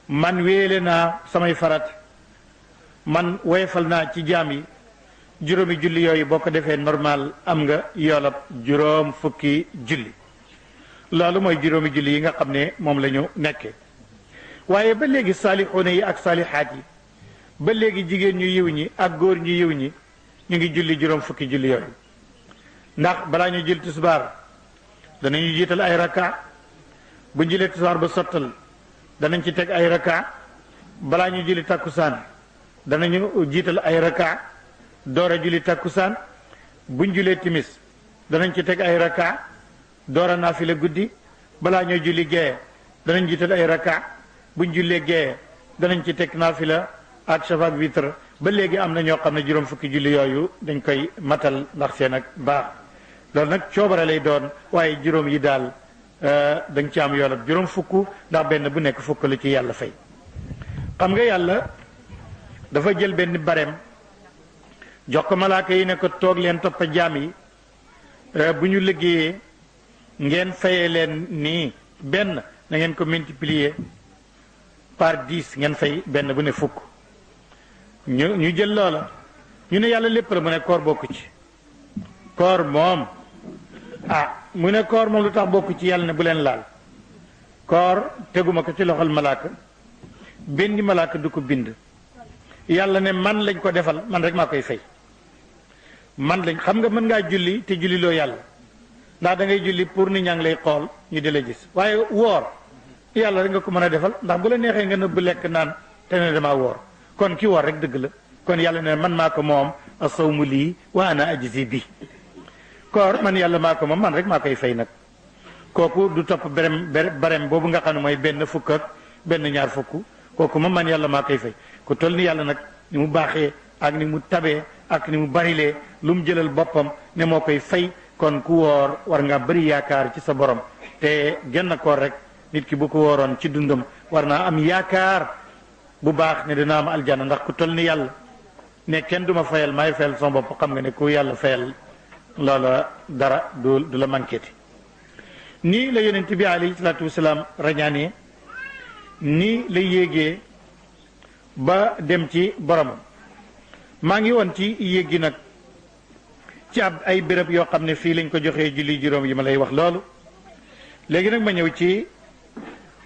man wéele naa samay farat man woyefal naa ci jaam yi juróomi julli yooyu boo ko defee normal am nga yoolab juróom fukki julli loolu mooy juróomi julli yi nga xam ne moom la ñu nekkee waaye ba léegi saalixuuna yi ak saalixaat yi ba léegi jigéen ñu yiw ñi ak góor ñu yiw ñi ñu ngi julli juróom fukki julli yooyu ndax balaa ñu jël tisbaar danañu jiital ay raka bu jëlee tisbaar ba sottal danañ ci teg ay raka balaa ñu julli takkusaan danañu jiital ay raka door a julli takkusaan buñ julee timis danañ ci teg ay raka door a naafila guddi balaa ñoo julli gee danañ jiital ay raka buñ jullee gee danañ ci teg naafila ak shafaak witr ba léegi am na ñoo xam ne juróom fukki julli yooyu dañ koy matal ndax seen ak baax loolu nag coobare lay doon waaye juróom yi daal dañ ci am yoolab juróom fukk ndax benn bu nekk fukk la ci yàlla fay xam nga yàlla dafa jël benn barem jox ko malaaka yi ne ko toog leen toppa jaam yi bu ñu liggéeyee ngeen fayee leen nii benn na ngeen ko multiplier par 10 ngeen fay benn bu ne fukk ñu jël loola ñu ne yàlla lépp la mu ne koor bokku ci koor moom mu ne koor moom lu tax bokku ci yàlla ne bu leen laal koor teguma ko ci loxol malaaka benn malaaka du ko bind yàlla ne man lañ ko defal man rek maa koy fay man lañ xam nga mën ngaa julli te julli loo yàlla ndax da ngay julli pour nit ñaa ngi lay xool ñu di la gis waaye woor yàlla rek nga ko mën a defal ndax bu la neexee nga nëbb lekk naan te ne damaa woor kon ki woor rek dëgg la kon yàlla ne man maa ko moom asawmu lii wa ana ajzi bi koor man yàlla maa ko moom man rek maa koy fay nag kooku du topp barem boobu nga xam ne mooy benn fukk ak benn ñaar fukk kooku moom man yàlla maa koy fay ku toll ni yàlla nag ni mu baaxee ak ni mu tabee ak ni mu barilee lu mu jëlal boppam ne moo koy fay kon ku woor war nga bëri yaakaar ci sa borom te genn koor rek nit ki bu ko wooroon ci dundam war naa am yaakaar bu baax ne dina am aljana ndax ku toll ni yàlla ne kenn du ma fayal maay fayal sama bopp xam nga ne ku yàlla fayal loola dara du la manquéti nii la yonent bi alayhi salaatu wasalaam rañaanee nii la yéegee ba dem ci boromam maa ngi woon ci yéeg gi nag ci ab ay béréb yoo xam ne fii lañ ko joxee julli juróom yi ma lay wax loolu léegi nag ma ñëw ci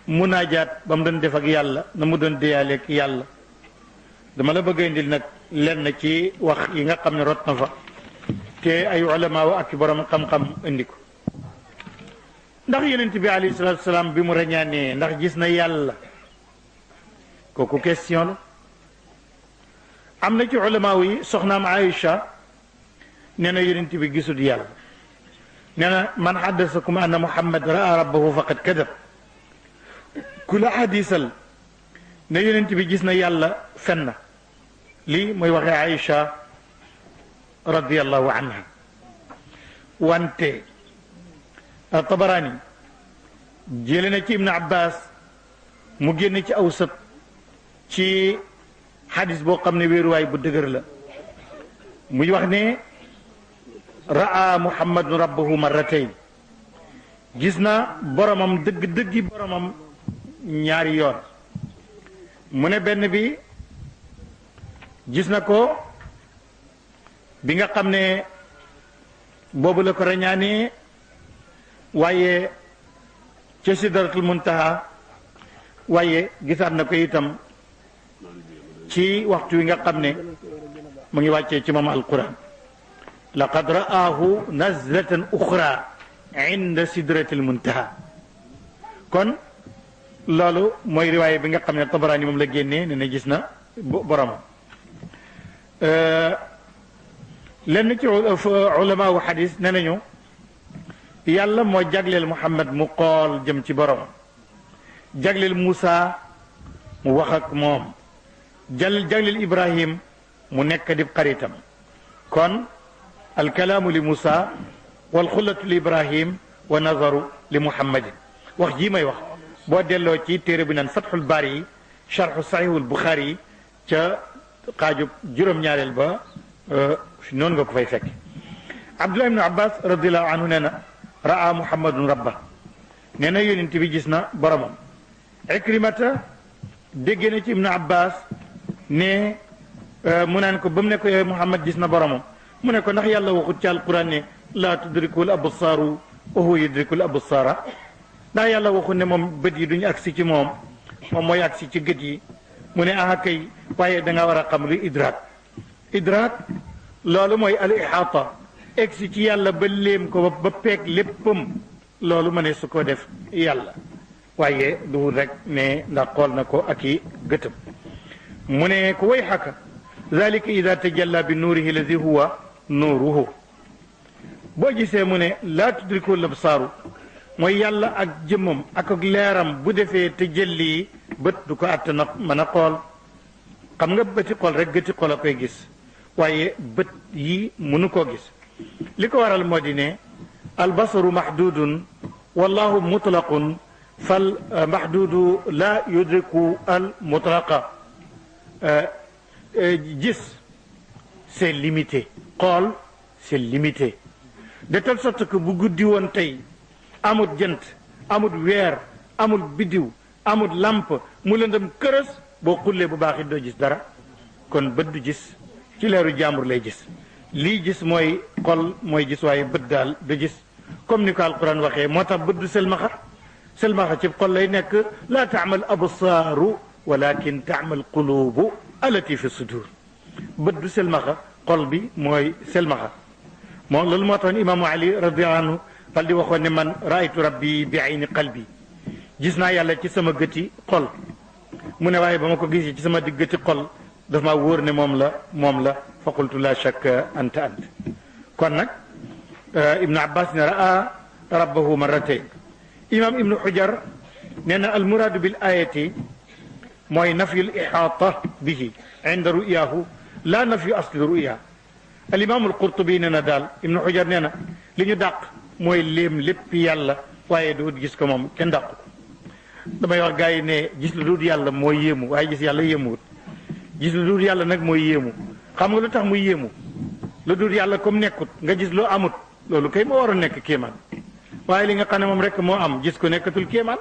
munaajaat ba mu doon def ak yàlla na mu doon déyaaleeg yàlla dama la bëgg a indil nag lenn ci wax yi nga xam ne rot na fa te ay ulama wa ak borom xam-xam indi ko ndax yonent bi alayhi salaatu salaam bi mu rañaanee ndax gis na yàlla kooku question la am na ci ulama yi soxnaam Aïcha nee na yonent bi gisul yàlla nee na man haddasakum anna Muhammad raa rabbahu faqad kadab ku la hadisal ne yonent bi gis na yàlla fen na lii mooy waxee Aïcha radiyallahu anha wante Tabarani jële na ci Ibn Abbas mu génn ci awsat ci xadis boo xam ne wéeruwaay bu dëgër la muy wax ne raa muhammadun rabbahu marratayn gis na boromam dëgg-dëggi boromam ñaari yoon mu ne benn bi gis na ko bi nga xam ne boobu la ko rañaanee waaye ca sidratul muntaha waaye gisaat na ko itam ci waxtu wi nga xam ne mu ngi wàccee ci moom alquran laqad ra'aahu nazlatan uxra inda sidratil muntaha kon loolu mooy riwaaya bi nga xam ne Tabarani moom la génnee ne na gis na boromam lenn ci ulama wu xadis ne nañu yàlla moo jagleel Muhammad mu xool jëm ci boromam jagleel Muusa mu wax ak moom jagleel Ibrahim mu nekk di xaritam kon alkalaamu li Muusa wal xullatu li Ibrahim wa nazaru li Muhammadin wax jii may wax boo delloo ci téere bi naan Fathul Bari sharhu Sahihul Bukhari ca xaajub juróom-ñaareel ba noonu nga ko fay fekk. Abdullah ibn Abbas radiallahu anhu nee na raa Muhammadun rabba nee na yonent bi gis na boromam. Ikrimata dégg na ci ibn Abbas ne mu naan ko ba mu ne ko yow Muhammad gis na boromam mu ne ko ndax yàlla waxut ci alquran ne laa tudrikul absaaru wa huwa yudrikul absaara ndax yàlla waxut ne moom bët yi duñu agsi ci moom mooy agsi ci gët yi mu ne aha kay waaye da nga war a xam lu idraak loolu mooy al ihaata egsi ci yàlla ba léem ko ba peeg léppam loolu ma ne su ko def yàlla waaye du rek ne ndax xool na ko ak i gëtëm mu ne ko way xaka zalika ida tajalla bi nuurihi lazi huwa nuuruhu boo gisee mu ne laa tudriku labsaaru mooy yàlla ak jëmmam ak leeram bu defee tajalli bët du ko àtt na mën a xool xam nga bëti xool rek gëti xool a koy gis waaye bët yi mënu koo gis li ko waral moo di ne albasaru mahdudun wallahu mutlaqun fal mahdudu la yudriku al mutlaqa gis c'est limité xool c'est limité de telle sorte que bu guddi woon tey amut jant amut weer amut biddiw amut lamp mu lëndëm kërës boo xullee bu baax it doo gis dara kon bët du gis ci leeru jàmbur lay gis lii gis mooy xol mooy gis waaye bët daal du gis comme ni ko alquran waxee moo tax bët du selmaxa ci xol lay nekk laa taamal absaaru walakin taamal qulubu allati fi sudur bët du selmaxa xol bi mooy selmaxa moom loolu moo tax imaamu ali radiallahu anhu fal di waxoon ne man raaytu rabbi bi ayni qalbi gis naa yàlla ci sama gëti xol mu ne waaye ba ma ko gisee ci sama gëti xol daf maa wóor ne moom la fa qultu la shakka anta kon nag ibnu abbas ne raa rabbahu marratayn imam ibnu xujar nee na almuraadu bil ayati mooy nafyu l ihaata bihi inda ru'yahu la nafyu asli ru'ya al imam al qurtubi nee na daal ibnu xujar nee na li ñu dàq mooy léem lépp yàlla waaye du gis ko moom kenn dàq ko damay wax gars yi ne gis lu dul yàlla mooy yéemu waaye gis yàlla yéemuwut gis lu dul yàlla nag mooy yéemu xam nga lu tax muy yéemu lu dul yàlla comme nekkut nga gis loo amut loolu kay moo war a nekk kéemaan waaye li nga xam ne moom rek moo am gis ko nekkatul kéemaan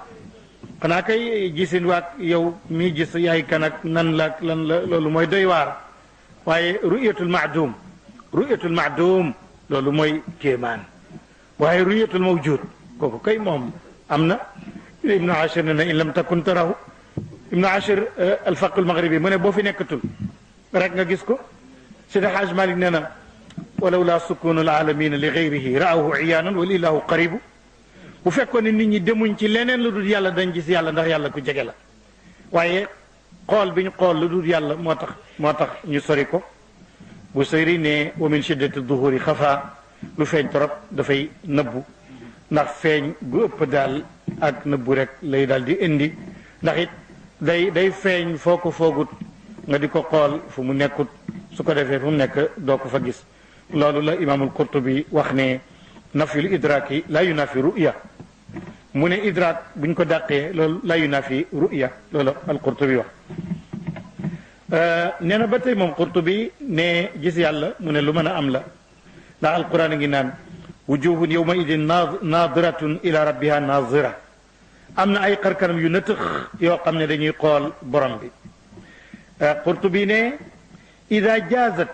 xanaa kay gisin waak yow mii gis yaay kan ak nan la lan la loolu mooy doy waar waaye ru'yatul maadum loolu mooy kéemaan waaye ru'yatul mawjud kooku kay moom am na ibnu ashir ne na in lam takun tarahu ibnu ashir alfaqul maghribi mu ne boo fi nekkatul rek nga gis ko sida haj malik nee na walaw la sukunu alalamina li gayrihi raahu iyaanan wal ilahu qaribu bu fekkoon ne nit ñi demuñ ci leneen lu dul yàlla dañ gis yàlla ndax yàlla ku jege la waaye xool bi ñu xool lu dul yàlla moo tax ñu sori ko bu sëyri ne wa min shiddati duhuri xafa lu feeñ torop dafay nëbbu ndax feeñ bu ëpp daal ak nëbbu rek lay daal di indi ndax it day feeñ foo ko foogut nga di ko xool fu mu nekkut su ko defee fu mu nekk doo ko fa gis loolu la imaamul Qurtubi wax ne nafyul idraaki la yunafi ru'ya mu ne idraak buñ ko dàqee loolu la yunafi ru'ya loolu al Qurtubi wax nee na ba tey moom Qurtubi ne gis yàlla mu ne lu mën a am la ndax alquran a ngi naan wujuhun yawma idin naadiratun ila rabbiha naazira am na ay xarkanam yu nëtëx yoo xam ne dañuy xool borom bi Qurtubi ne ida jaazat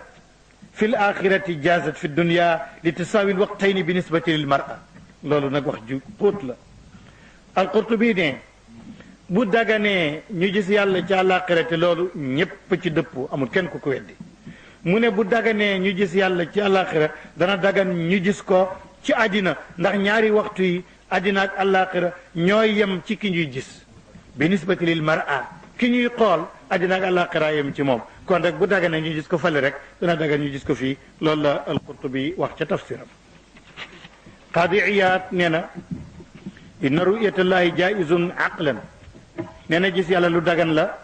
fi l axirati jaazat fi dunya li tasaawi lwaqtayni bi nisbati lil mar'a loolu nag wax ju xóot la al Qurtubi ne bu daganee ñu gis yàlla ci àllaaxira te loolu ñépp ci dëppoo amul kenn ku ko weddi mu ne bu daganee ñu gis yàlla ci àllaaxira dana dagan ñu gis ko ci àddina ndax ñaari waxtu yi àddina ak àllaaxira ñooy yem ci ki ñuy gis bi nisbati lil mar'a ki ñuy xool àddina ak àllaaxira yem ci moom kon rek bu daganee ñu gis ko fale rek dana dagan ñu gis ko fii loolu la al-Qurtubi wax ca tafsiram Qaadi Iyaad nee na inna ru'yatallahi jaa'izun aqlan nee na gis yàlla lu dagan la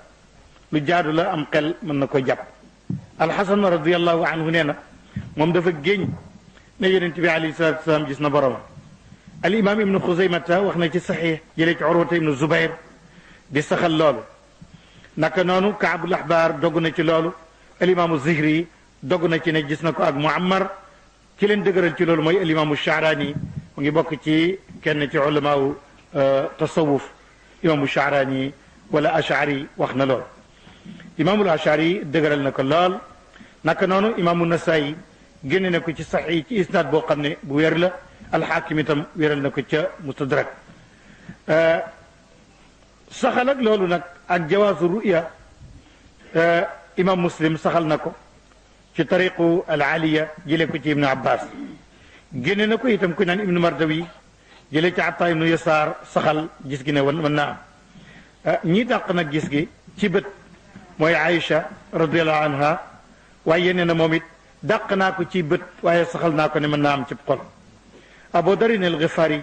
lu jaadu la am xel mën na ko jàpp alxasan radiallahu anhu nee na moom dafa géñ ne yonent bi alayhi salaatu wasalaam gis na boromam al imam ibnu xuzaymata wax na ci saxiix jëlee ci urwata ibnu zubayr di saxal loolu naka noonu kaabul ahbaar dogg na ci loolu al imaamu zihri dogg na ci ne gis na ko ak muammar ki leen dëgëral ci loolu mooy al imaamu shaaraani mu ngi bokk ci kenn ci ulamaawu tasawuf imaamu shaaraani wala ashari wax na lool imaamul ashari dëgëral na ko lool naka noonu imaamu nasaayi génne na ko ci saxiix ci isnaad boo xam ne bu wér la alxaakim itam wéral na ko ca mustadrak saxal ak loolu nag ak jawaasu ruya imam muslim saxal na ko ci tariqu al aliya jële ko ci ibnu abbas génne na ko itam ku naan ibnu mardawi jële ci ataa ibnu yasaar saxal gis gi ne wan mën naa am ñii dàq nag gis gi ci bët mooy aïcha radiallahu anha waaye yéene na moom it dàq naa ko ci bët waaye saxal naa ko ne mën naa am ci xol abu darin al ghifari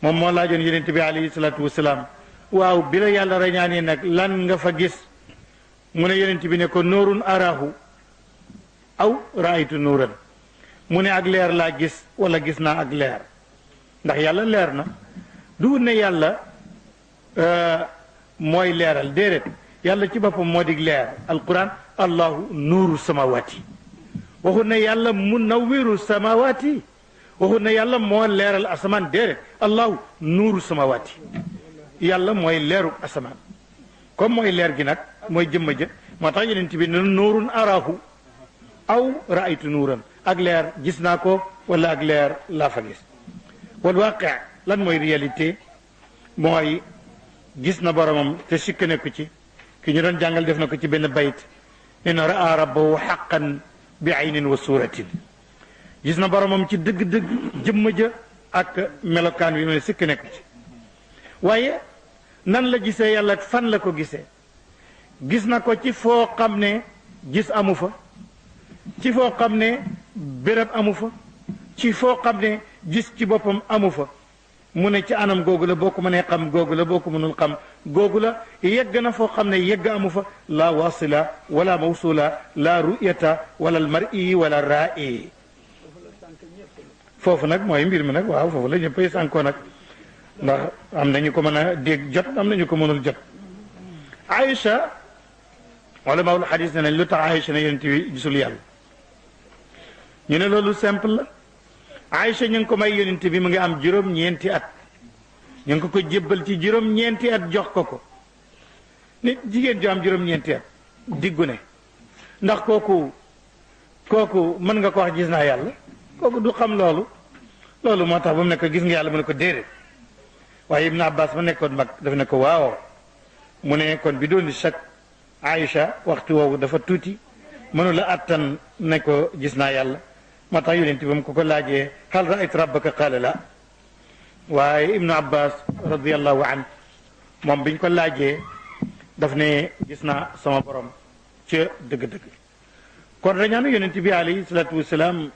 moom moo laajoon yonent bi alayhi salaatu wasalaam waaw bi la yàlla rañaanee nag lan nga fa gis mu ne yonent bi ne ko nuurun arahu aw raaytu nuuran mu ne ak leer laa gis wala gis naa ak leer ndax yàlla leer na du ne yàlla mooy leeral déedéet yàlla ci boppam moo dig leer alquran allahu nuuru samawati waxu ne yàlla munawwiru samawati waxu ne yàlla moo leeral asamaan déedéet allahu nuuru samawati yàlla mooy leeru asamaan comme mooy leer gi nag mooy jëmma jë moo tax yeneen bi ne nuurun arahu aw raaytu nuuran ak leer gis naa ko wala ak leer laa fa gis wal waaqi lan mooy réalité mooy gis na boromam te sikk nekku ci ki ñu doon jàngal def na ko ci benn bayt nee na raa rabbahu xaqan bi aynin wa suratin gis na boromam ci dëgg-dëgg jëmma ja ak melokaan wi mu ne sikk nekku ci waaye nan la gisee yàlla ak fan la ko gisee gis na ko ci foo xam ne gis amu fa ci foo xam ne béréb amu fa ci foo xam ne gis ci boppam amu fa mu ne ci anam googu la boo ko mënee xam googu la boo ko mënul xam googu la yegg na foo xam ne yegg amu fa la wasila wala mawsula la ruyata wala almar'i wala ra'i foofu nag mooy mbir mi nag waaw foofu la ñëppay sànkoo nag ndax am nañu ko mën a dégg jot am nañu ko mënul jot Aïcha wala mawul xadis ne nañ lu tax Aïcha ne yonent bi gisul yàlla ñu ne loolu simple la Aïcha ñu ngi ko may yonent bi mu ngi am juróom-ñeenti at ñu ngi ko jébbal ci juróom-ñeenti at jox ko nit jigéen ju am juróom-ñeenti at diggu ne ndax kooku mën nga ko wax gis naa yàlla kooku du xam loolu moo tax ba mu ne ko gis nga yàlla mu ne ko déedéet waaye Ibn Abbas ma nekkoon mag dafa ne ko waaw mu ne kon bi doon chaque Aïcha waxtu woowu dafa tuuti mënula attan ne ko gis naa yàlla moo tax yonent bi mu ko laajee hal raayt rabbaka qaala la waaye Ibn Abbas radiallahu an moom biñ ko laajee daf ne gis naa sama borom ca dëgg-dëgg kon rañaanu yonent bi alayhi salaatu wasalaam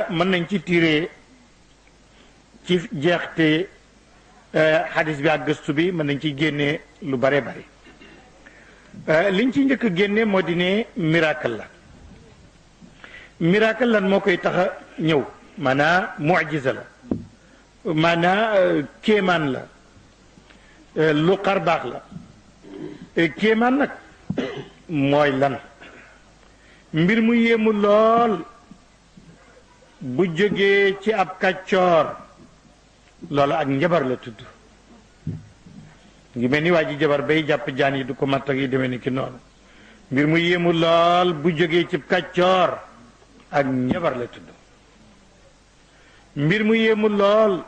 mën nañ ci tiiree ci jeexte xadis bi ak gëstu bi mën nañ ci génnee lu bare bari liñ ci njëkk génne moo di ne miracle la miracle lan moo koy tax a ñëw maanaam mujiza la maanaam kéemaan la lu xar baax la kéemaan nag mooy lan mbir mu yéemu lool bu jógee ci ab kàccoor loolu ak njabar la tudd ngi mel ni waa ji jabar bay jàpp jaan yi du ko matt ak yi demee ni ki noonu mbir mu yéemu lool bu jógee ci kàccoor ak njabar la tudd mbir mu yéemu lool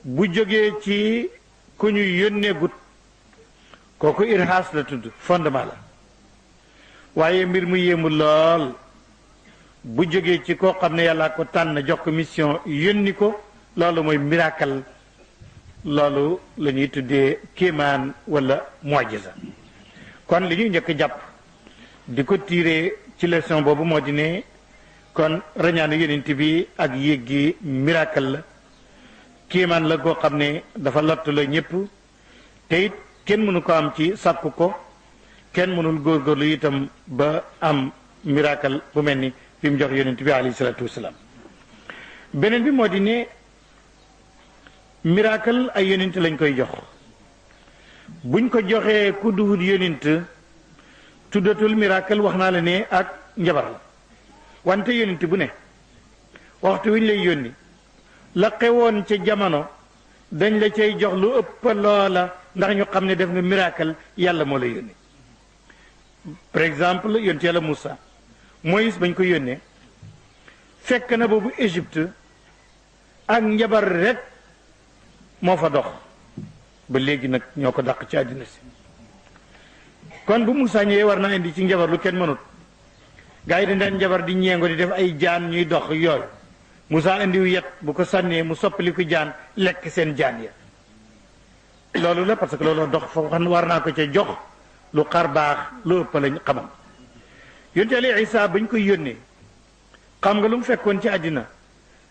bu jógee ci ku ñu yónnee gut kooku irhaas la tudd fondement la waaye mbir mu yéemu lool bu jógee ci koo xam ne yàlla ko tànn jox ko mission yónni ko loolu mooy miracle loolu la ñuy tuddee kéemaan wala mujiza kon li ñuy njëkk jàpp di ko tiire ci leçon boobu moo di ne kon rañaanu yonent bi ak yéeg gi miracle la kéemaan la goo xam ne dafa lottu la ñëpp te it kenn mënu ko am ci sàkku ko kenn mënul góorgóorlu itam ba am miracle bu mel ni fi mu jox yonent bi alayhi salaatu wasalaam beneen bi moo di ne miracle ay yonent lañ koy jox buñ ko joxee ku duhut yonent tuddatul miracle wax naa la ne ak njabar la wante yonent bu ne waxtu wi ñu lay yónni la xewoon ca jamono dañ la cay jox lu ëpp loola ndax ñu xam ne def nga miracle yàlla moo lay yónni par exemple yonent yàlla Moussa Moïse bañ ko yónnee fekk na boobu Égypte ak njabar rek moo fa dox ba léegi nag ñoo ko dàq ci àddina si kon bu Moussa ñëwee war naa indi ci njabar lu kenn mënut gaa yi dañ daan njabar di ñeengo di def ay jaan ñuy dox yooyu Moussa indiw yet bu ko sànnee mu soppali ko jaan lekk seen jaan ya loolu la parce que loolu dox foofu xam war naa ko ca jox lu xar baax lu ëpp lañ xamam yonte Yàlla Isaa bañ koy yónnee xam nga lu mu fekkoon ci àddina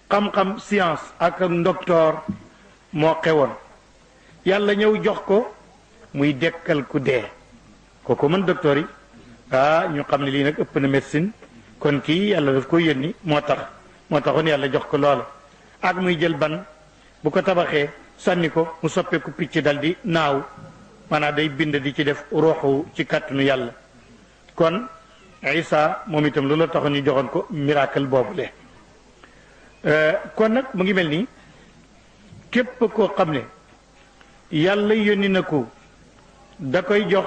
xam-xam science ak docteur moo xewoon yàlla ñëw jox ko muy dekkal ku dee kooku mën docteur yi ñu xam ne lii nag ëpp na médecine kon kii yàlla daf ko yónni moo taxoon yàlla jox ko loola ak muy jël ban bu ko tabaxee sànni ko mu soppeeku picc dal di naaw maanaam day bind di ci def ruuxu ci kàttanu yàlla kon Isa moom itam loolu taxoon ñu joxoon ko miracle boobule kon nag mu ngi mel ni képp koo xam ne yàlla yónni na ko da koy jox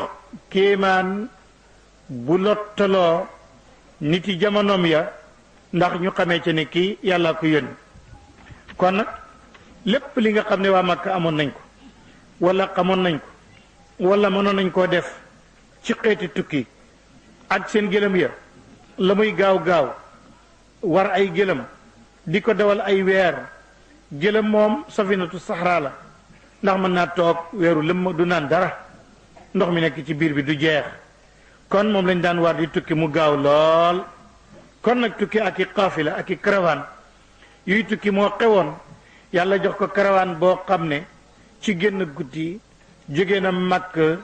kéemaan bu lottaloo nit yi jamonoom ya ndax ñu xamee ci ne kii yàlla ko yónni kon nag lépp li nga xam ne waa Makka amoon nañ ko wala xamoon nañ ko wala mënoon nañ koo def ci xeeti tukki ak seen gëlëm ya la muy gaaw gaaw war ay gëlëm di ko dawal ay weer gëlëm moom safinatu saxraa la ndax mën naa toog weeru lëmm du naan dara ndox mi nekk ci biir bi du jeex kon moom lañ daan war di tukki mu gaaw lool kon nag tukki ak i qaafila ak i caravane yuy tukki moo xewoon yàlla jox ko caravane boo xam ne ci génn guddi jóge na Makka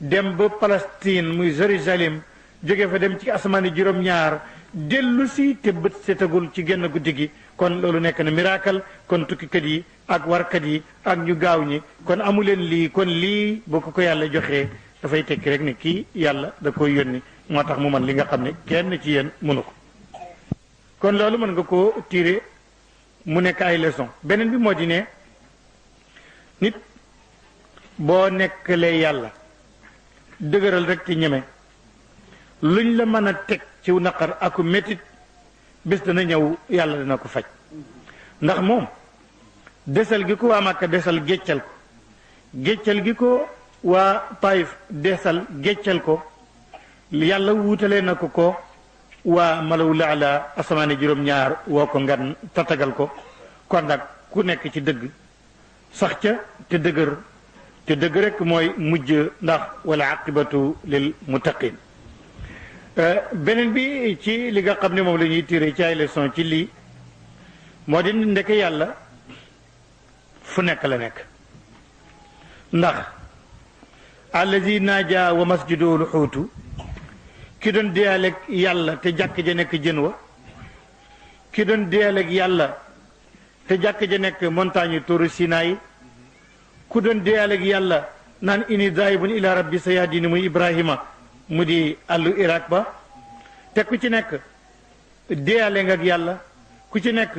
dem ba Palestine muy Jérusalem jóge fa dem ci asamaani juróom-ñaar dellu si te bët setagul ci génn guddi gi kon loolu nekk na miracle kon tukkikat yi ak warkat yi ak ñu gaaw ñi kon amuleen lii kon lii boo ko yàlla joxee dafay tekki rek ne kii yàlla da koy yónni moo tax mu man li nga xam ne kenn ci yéen mënu ko kon loolu mën nga koo tiire mu nekk ay leçon beneen bi moo di ne nit boo nekkalee yàlla dëgëral rek ci ñeme luñ la mën a teg ci naqar aku métit bés dana ñëw yàlla dana ko faj ndax moom desal gi ko waa Makka desal géccal ko géccal gi ko waa Taif desal géccal ko yàlla wuutalee na ko waa malaw laala asamaane juróom-ñaar woo ko ngan tatagal ko kon nag ku nekk ci dëgg sax ca te dëgg rek mooy mujj ndax wala aqibatu lil muttaqin beneen bi ci li nga xam ne moom la ñuy tiré ci ay leçon ci lii moo di ndeke yàlla fu nekk la nekk ndax allazi naaja wa masjiduhu xuutu ki doon deyaaleeg yàlla te jàkk ja nekk jën wa ki doon deyaaleeg yàlla te jàkk ja nekk montagne Tuuru Sinaay ku doon deyaaleeg yàlla naan ini daayibun ila rabbi sayahdini muy Ibrahima mu di àllu Irak ba te ku ci nekk deyaale nga ak yàlla ku ci nekk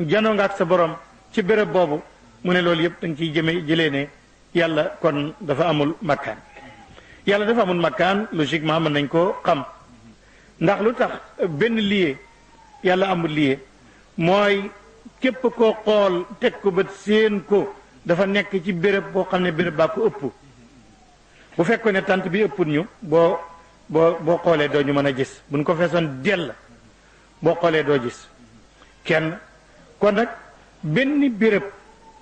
janoo nga ak sa borom ci béréb boobu mu ne loolu yëpp da nga ciy jëlee ne yàlla kon dafa amul makkaan yàlla dafa amul makkaan logiquement mën nañ koo xam ndax lu tax benn lié yàlla amul lié mooy képp koo xool teg ko bët séen ko dafa nekk ci béréb boo xam ne béréb baa ko ëpp bu fekkoon ne tant bi ëpput ñu boo xoolee doo ñu mën a gis buñ ko feesoon dell boo xoolee doo gis kenn kon nag benn béréb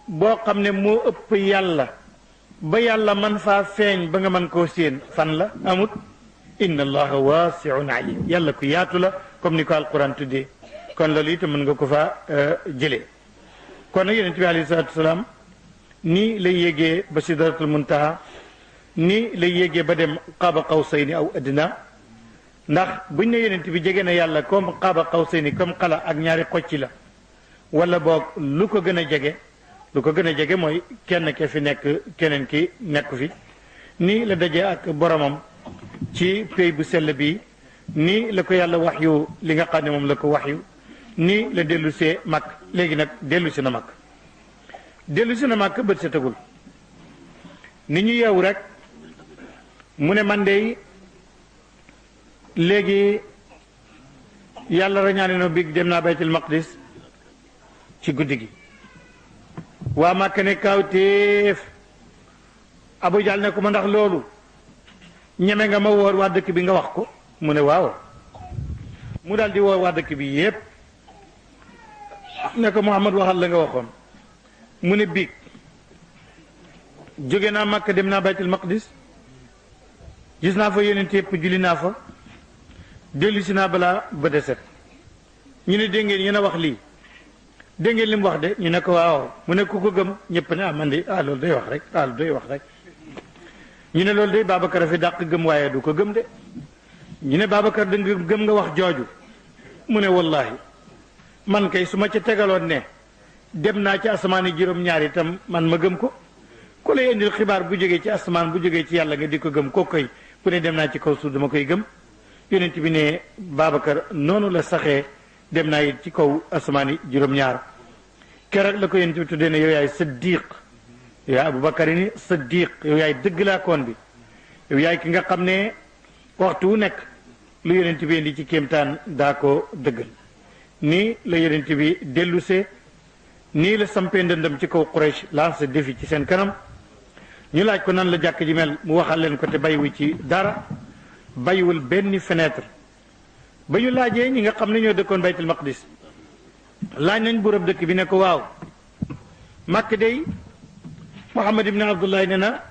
boo xam ne moo ëpp yàlla ba yàlla man faa feeñ ba nga mën koo séen fan la amut inna allaha waasiun alim yàlla ku yaatu la comme ni ko alquran tuddee kon loolu itam mën nga ko fa jëlee kon nag yonent bi alayhi salaatu wasalaam nii lay yégee ba sidratul muntaha nii lay yégee ba dem qaaba qawsayni aw adna ndax buñ ne yonent bi jege na yàlla comme qaaba qawsayni comme xala ak ñaari xocci la wala boog lu ko gën a jege lu ko gën a jege mooy kenn ke fi nekk keneen ki nekk fi nii la daje ak boromam ci pey bu sell bi nii la ko yàlla wax yu li nga xam ne moom la ko wax yu nii la dellu see mag léegi nag dellu si na mag dellu si na mag bët sa tëgul ni ñu yeewu rek mu ne man de léegi yàlla rañaane no big dem naa baytul maqdis ci guddi gi waa Màkka ne kawtéef Abu Jahl ne ko ma ndax loolu ñeme nga ma woor waa dëkk bi nga wax ko mu ne waaw mu daal di woor waa dëkk bi yépp ne ko Muhammad waxal la nga waxoon mu ne biig jóge naa Màkka dem naa baytul maqdis gis naa fa yonent yépp julli naa fa dellu si naa balaa ba deset ñu ne dégg ngeen yéen a wax lii dégg ngeen li mu wax de ñu ne ko waaw mu ne ku ko gëm ñëpp ne man de loolu day wax rek loolu day wax rek ñu ne loolu de Babacar a fi dàq gëm waaye du ko gëm de ñu ne Babacar da nga gëm nga wax jooju mu ne wallahi man kay su ma ca tegaloon ne dem naa ci asamaani juróom-ñaar itam man ma gëm ko ku lay indil xibaar bu jógee ci asamaan bu jógee ci yàlla nga di ko gëm koo koy ku ne dem naa ci kaw suuf dama koy gëm yonent bi ne Babacar noonu la saxee dem naa it ci kaw asamaani juróom-ñaar keroog la ko yonent bi tuddee ne yow yaay siddiq yow yaay Aboubacar ni siddiq yow yaay dëgglaakoon bi yow yaay ki nga xam ne waxtu wu nekk lu yonent bi indi ci kéemtaan daa ko dëggal nii la yonent bi dellusee nii la sampee ndëndam ci kaw Quraysh lancé défi ci seen kanam ñu laaj ko nan la jàkk ji mel mu waxal leen ko te bàyyiwu ci dara bàyyiwul benn fenêtre ba ñu laajee ñi nga xam ne ñoo dëkkoon baytul maqdis laaj nañ buurab dëkk bi ne ko waaw màkk day Muhammad ibn Abdullah ne na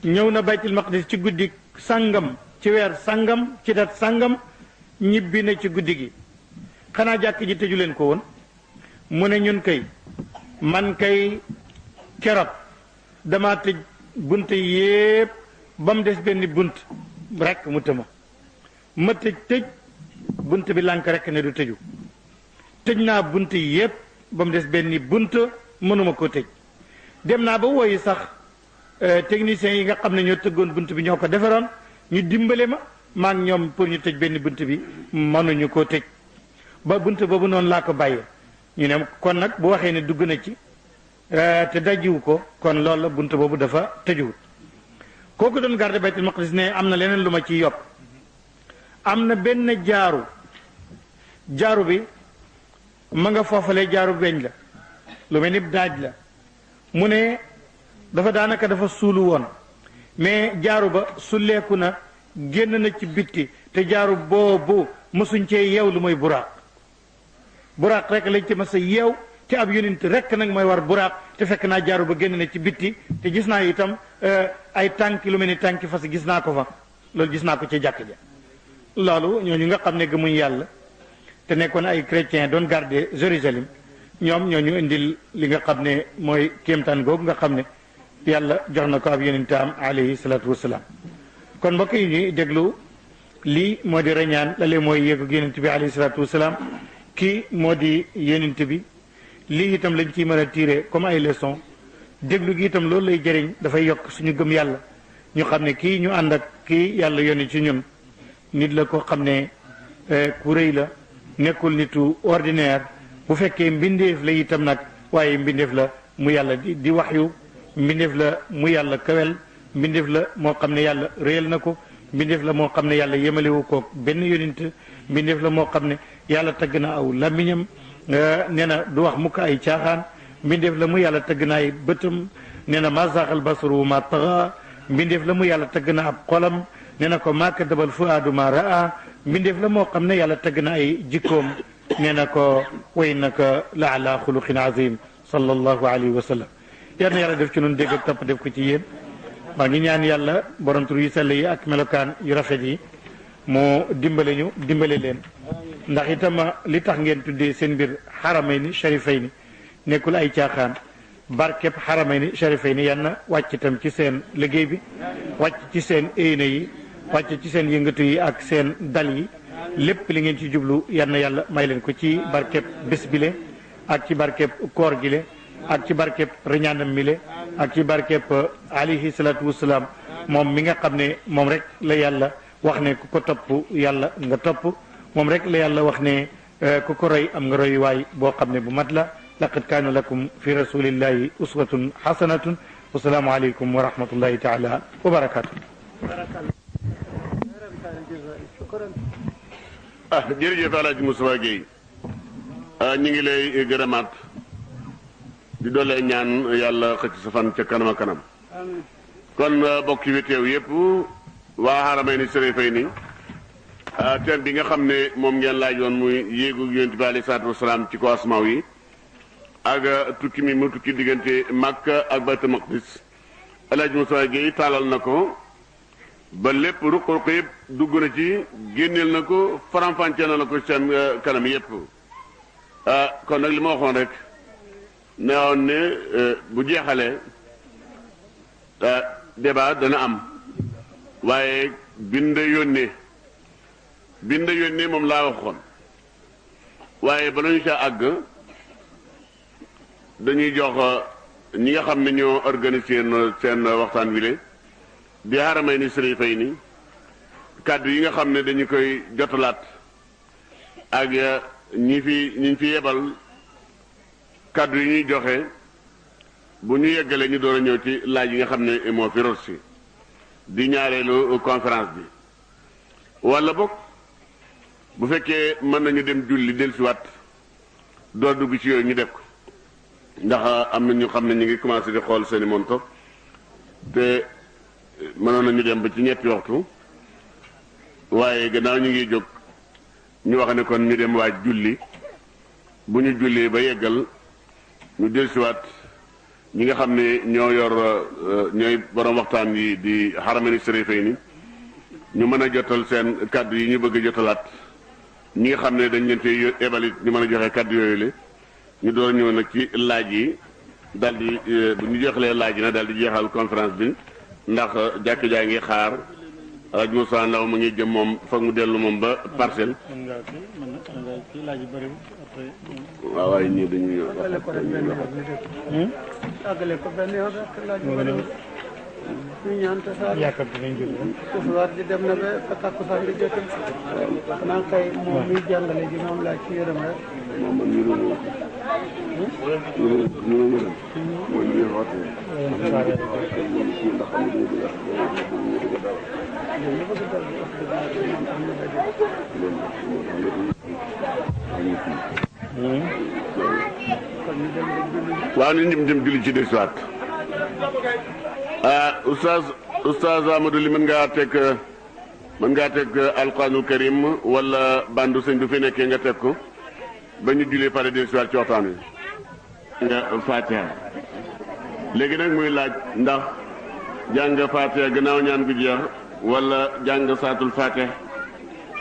ñëw na baytul maqdis ci guddi sàngam ci weer sàngam ci dat sàngam ñibbi na ci guddi gi xanaa jàkk ji tëju leen ko woon mu ne ñun kay man kay keroog dama tëj bunt yépp ba mu des benn bunt rekk mu tëma ma tëj bunt bi lànk rekk ne du tëju tëj naa bunt yépp ba mu des benn bunt mënuma koo tëj dem naa ba woyi sax techniciens yi nga xam ne ñoo tëggoon bunt bi ñoo ko defaroon ñu dimbale ma ngi ñoom pour ñu tëj benn bunt bi mënuñu koo tëj ba bunt boobu noonu laa ko bàyyee ñu ne kon nag bu waxee ne dugg na ci te dajjiwu ko kon loolu la bunt boobu dafa tëjuwut kooku doon garde baytul maqdis ne am na leneen lu ma ciy yokk am na benn jaaru bi ma nga foofalee jaaru weñ la lu mel ni daaj la mu ne dafa suulu woon mais jaaru ba sulleeku na génn na ci bitti te jaaru boobu mësuñ cee yeew lu mooy buraaq rek lañ ci mas a yeew te ab yonent rek nag mooy war buraaq te fekk naa jaaru ba génn na ci bitti te gis naa itam ay tànki lu mel ni tànki fas gis naa ko fa loolu gis naa ko ci jàkk ja loolu ñooñu nga xam ne gëmuñ yàlla te nekkoon ay chrétien doon garder Jérusalem ñoom ñooñu indil li nga xam ne mooy kéemtaan googu nga xam ne yàlla jox na ko ab yonentam alayhi salaatu wasalaam kon mbokk yi ñuy déglu lii moo di reñaan lale mooy yéegu yonent bi alayhi salaatu wasalaam kii moo di yonent bi lii itam lañ ciy mën a tirer comme ay leçon déglu gi itam loolu lay jëriñ dafay yokk suñu gëm yàlla ñu xam ne kii ñu ànd ak kii yàlla yónni ci ñun nit la ko xam ne ku rëy la nekkul nitu ordinaire bu fekkee mbindeef la itam nag waaye mbindeef la mu yàlla di waxyu mbindeef la mu yàlla kawel mbindeef la moo xam ne yàlla réyal na ko mbindeef la moo xam ne yàlla yemalewu ko benn yonent mbindeef la moo xam ne yàlla tagg na aw làmmiñam nee na du wax mukk ay caaxaan mbindeef la mu yàlla tagg na ay bëtam nee na ma zaaxal basaru ma taxa mbindeef la mu yàlla tagg na ab xolam nee na ko maa kadabal fuaadu ma raa mbindeef la moo xam ne yàlla tagg na ay jikkoom nee na ko way naka la ala xuluqin azim sallallahu alayhi wa sallam yal na yàlla def ci noonu dégg ak topp def ko ci yéen maa ngi ñaan yàlla borom tur yu sell yi ak melokaan yu rafet yi moo dimbale ñu dimbale leen ndax itam li tax ngeen tuddee seen mbir xaramayni sharifayni nekkul ay caaxaan barkeb xaramayni sharifayni yan na wàcc itam ci seen liggéey bi wàcc ci seen éyna yi wàcc ci seen yëngatu yi ak seen dal yi lépp li ngeen ci jublu yan na yàlla may leen ko ci barkeb bés bile ak ci barkeb koor gi le ak ci barkeb riñaanam mi le ak ci barkeb alayhi salaatu wasalaam moom mi nga xam ne moom rek la yàlla wax ne ku ko topp yàlla nga topp moom rek la yàlla wax ne ku ko roy am nga roy waay boo xam ne bu mat la laqad kaana lakum fi rasulillahi uswatun hasanatun wasalaamu aleykum wa rahmatullahi taala wa barakatu jërëjëf Alaaji Moustapha Guèye ñu ngi lay gërëmaat di doole ñaan yàlla xëcc sa fan ca kanam a kanam kon bokk yi fi teew yëpp waa Haramayni Sharifayni thème bi nga xam ne moom ngeen laajoon muy yéegu Yonent bi alayhi salaatu wasalaam ci ko asmaaw yi ak tukki mi mu tukki diggante Makka ak Baytul Maqdis Alaaji Moustapha Guèye taalal na ko ba lépp ruq-ruq yëpp dugg na ci génneel na ko faram-fàccee na ko seen kanam yëpp kon nag li ma waxoon rek ne woon ne bu jeexalee débat dana am waaye bind yónnee moom laa waxoon waaye bala ñu ca àgg dañuy jox ñi nga xam ne ñoo organisé seen waxtaan wi di Haramayni Sharifayni kàddu yi nga xam ne dañu koy jotalaat ak ñi fi yebal kàddu yi ñuy joxe bu ñu yeggalee ñu door a ñëw ci laaj yi nga xam ne moo fi rossi di ñaareelu conférence bi wala bokk bu fekkee mën nañu dem julli dellusiwaat door dugg ci yooyu ñu def ko ndax am na ñu xam ne ñu ngi commencé di xool seeni monto te mënoon nañu dem ba ci ñetti waxtu waaye gannaaw ñu ngi jóg ñu wax ne kon ñu dem waaj julli bu ñu jullee ba yeggal ñu dellusiwaat ñi nga xam ne ñoo yor ñooy borom waxtaan yi di Haramayni Sharifayni ñu mën a jotal seen kàddu yi ñu bëgg a jotalaat ñi nga xam ne dañ leen fee ebalit ñu mën a joxe kàddu yooyu la ñu door ñëw nag ci laaj yi daal di bu ñu joxlee laaj yi nag daal di jeexal conférence bi ndax jàkk jaa ngi xaar Alaaji Moussa Ndaw mu ngi jëm moom foog mu dellu moom ba parcelle. waaw waaye ñii dañuy àggale ko benn yoon rek laaj ñu ñaan te saa tisbaar ji dem na ba takkusaan bi jot xanaa kay moom miy jàngale ji moom laaj ci yërëm rek waaw ni dem julli ci desuwaat oustaz Amadou li mën ngaa teg alquranul karim wala bandu sëñ bu fi nekkee nga teg ko ba ñu jullee pare desuwaat ci waxtaan wi nga Fatiha léegi nag muy laaj ndax jàng Fatiha gannaaw ñaan gu jeex wala jàng saatul Fatiha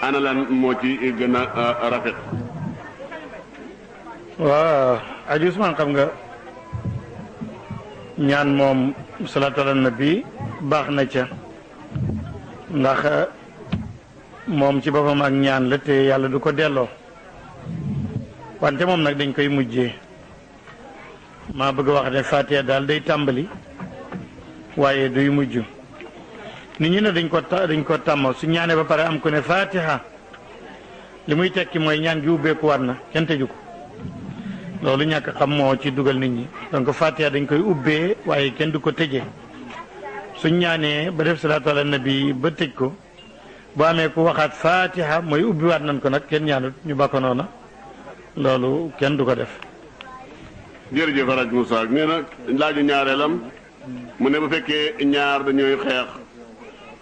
ana lan moo ci gën a rafet. waaw Aji Ousmane xam nga ñaan moom salaatu ala nabi baax na ca ndax moom ci boppam ak ñaan la te yàlla du ko delloo wante moom nag dañ koy mujjee maa bëgg a wax ne Fatiha daal day tàmbali waaye duy mujj nit ñi ne dañ ko tàmm su ñaanee ba pare am ko ne Fatiha li muy tekki mooy ñaan gi ubbeeku war na kenn tëju ko loolu ñàkk xam moo ci dugal nit ñi donc Fatiha dañ koy ubbee waaye kenn du ko tëjee suñ ñaanee ba def salaatu ala nabi ba tëj ko bu amee ku waxaat Fatiha mooy ubbiwaat nañ ko nag kenn ñaanut ñu ba ko noona loolu kenn du ko def. jërëjëf Alaaji Moussa nee na laaju ñaareelam mu ne bu fekkee ñaar dañuy xeex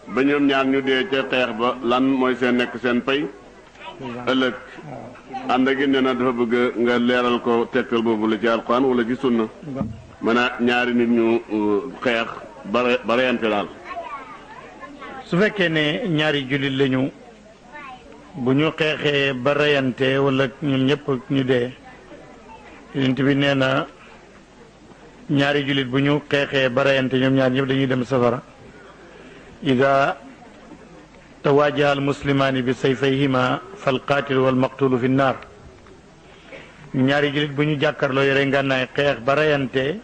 ba ñoom ñaar ñu dee ca xeex ba lan mooy seen nekk seen pay ëllëg ànd ak nee na dafa bëgg nga leeral ko tekkal boobu la ci alquran wala ci sunna mën a ñaari nit ñu xeex ba reyante daal. su fekkee ne ñaari jullit lañu bu ñu xeexee ba reyante wala ñoom ñëpp ñu dee yonent bi nee na ñaari jullit bu ñu xeexee ba reyante ñoom ñaar ñëpp dañuy dem safara ida tawaajaha al muslimaani bi sayfayhima fal qaatilu wal maqtulu fi nnaar ñaari julit bu ñu jàkkaarloo yore ngànnaay xeex ba reyante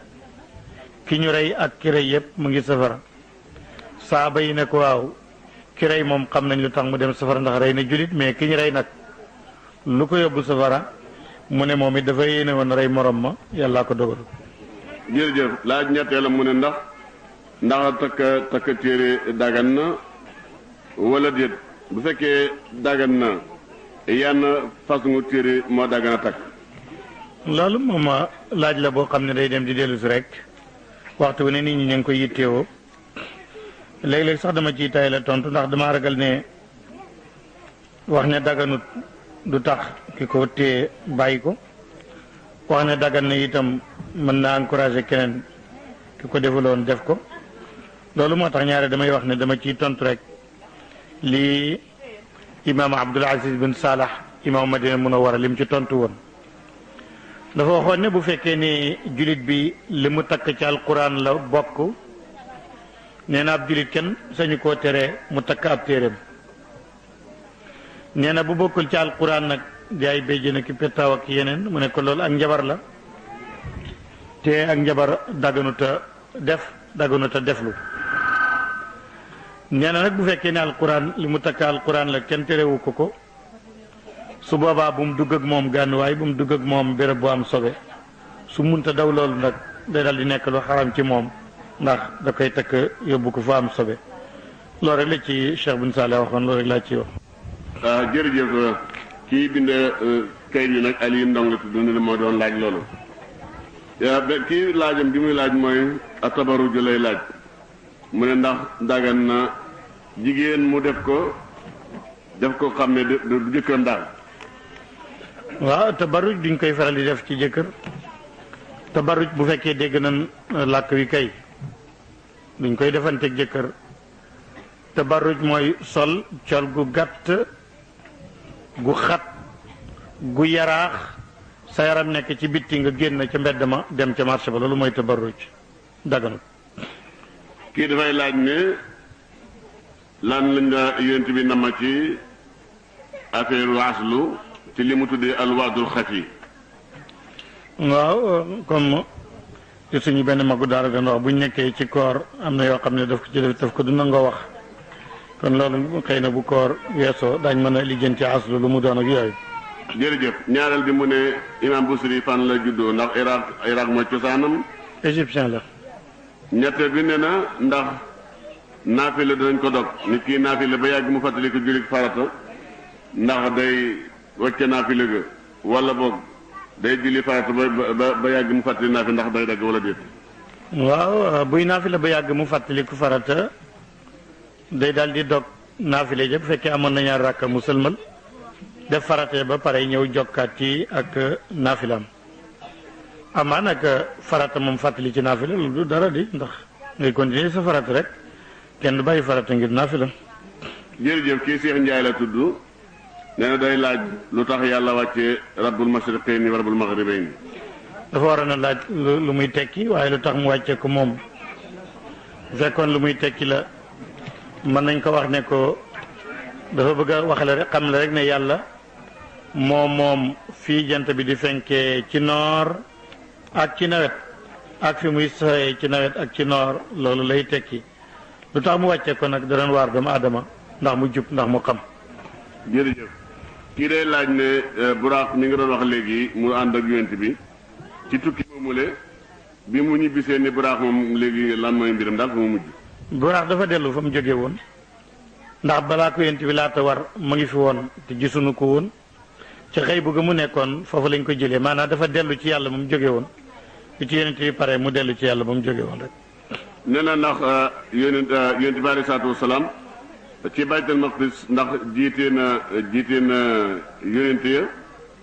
ki ñu rey ak ki rey yépp mu ngi safara saaba yi ne ko waaw ki rey moom xam nañ lu tax mu dem safara ndax rey na julit mais ki ñu rey nag lu ko yóbbu safara mu ne moom it dafa yéene woon rey morom ma yàllaa ko dogal. jërëjëf laaj ñetteela mu ne ndax takk téere dagan na wala déet bu fekkee dagan na yan façon téere moo dagan a takk. loolu moom laaj la boo xam ne day dem di dellu si rek waxtu wu ne nit ñi ñu ngi koy yittewoo léeg-léeg sax dama ciy tay la tontu ndax dama ragal ne wax ne daganut du tax ki ko téye bàyyi ko wax ne dagan na itam mën naa encouragé keneen ki ko defuloon def ko loolu moo tax ñaare damay wax ne dama ciy tontu rek lii imaam Abdul Aziz bin Salah imaam Madina Munawwara lim ci tontu woon dafa waxoon ne bu fekkee ni julit bi li mu takk ci alquran la bokk nee na ab julit kenn sañu koo tere mu takk ab téeréem nee na bu bokkul ci alquran nag di ay béjjën ak pettaaw ak yeneen mu ne ko loolu ak njabar la te ak njabar dagganuta deflu nee na nag bu fekkee ne alquran li mu takk alquran la kenn terewu ko su boobaa bu mu dugg ak moom gànnuwaay bu mu dugg ak moom béréb bu am sobe su munta daw loolu nag day dal di nekk lu xaram ci moom ndax da koy takk yóbbu ko fa am sobe loolu rek la ci Cheikh bin Saleh waxoon loolu rek laa ci wax. jërëjëf kii bind kayit yi nag Aliou Ndong la tudd ne moo doon laaj loolu kii laajam bi muy laaj mooy atabaru ju lay laaj mu ne ndax dagan na jigéen mu def ko xam ne du jëkkëram daal. waaw tabarruj duñ koy faral di def ci jëkkër tabarruj bu fekkee dégg nañ làkk wi kay duñ koy defanteeg jëkkër tabarruj mooy sol col gu gàtt gu xat gu yaraax sa yaram nekk ci bitti nga génn ca mbedd ma dem ca marché ba loolu mooy tabarruj daganut. kii dafay laaj ne lan lañ la yonent bi nama ci affaire waaslu ci li mu tuddee alwaadul xafi. waaw comme ci suñu benn magu daara doon wax bu ñu nekkee ci koor am na yoo xam ne daf ko ci def ko du nangoo wax kon loolu xëy na bu koor weesoo daañ mën a lijjanti aslu lu mu doon ak yooyu. jërëjëf ñaareel bi mu ne imam Busiri fan la juddoo ndax Irak mooy cosaanam. égyptien la. ñetteel bi nee na ndax naafile danañ ko dog nit kii naafile ba yàgg mu fàttali ko jullit farata ndax day wàcce naafile ga wala boog day julli farata ba yàgg mu fàttali naafile ndax day dagg wala déet. waaw buy naafile ba yàgg mu fàttaliku farata day daal di dog naafile ja bu fekkee amoon na ñaar rakka mu sëlmal def farate ba pare ñëw jokkaat ci ak naafilam amaa nag farata moom fàttali ci naafila lu du dara di ndax ngay continuer sa farata rek kenn du bàyyi farata ngir naafila. jërëjëf kii Cheikh Ndiaye la tudd nee na day laaj lu tax yàlla wàccee rabbul mashriqayni wa rabbul maghribayni. dafa waroon a laaj lu muy tekki waaye lu tax mu wàccee ko moom bu fekkoon lu muy tekki la mën nañ ko wax ne ko dafa bëgg a wax la rek xam la rek ne yàlla moom fii jant bi di fenkee ci noor ak ci nawet ak fi muy soxee ci nawet ak ci noor loolu lay tekki lu tax mu wàccee ko nag da doon waar doomu aadama ndax mu jub ndax mu xam. jërëjëf kii day laaj ne Buraax mi nga doon wax léegi mu ànd ak yonent bi ci tukki moomule bi mu ñibbisee ni Buraax moom léegi lan mooy mbiram daal fa mu mujj. Buraax dafa dellu fa mu jógee woon ndax balaa ko yonent bi laata war mu ngi fi woon te gisuñu ko woon ci xëy bu mu nekkoon foofu lañ ko jëlee maanaam dafa dellu ci yàlla ba mu jógee woon bi ci yonent bi pare mu dellu ci yàlla ba mu jógee woon rek. nee na ndax yonent bi alayhi salaatu wasalaam ci baytul maqdis ndax jiitee na yonent ya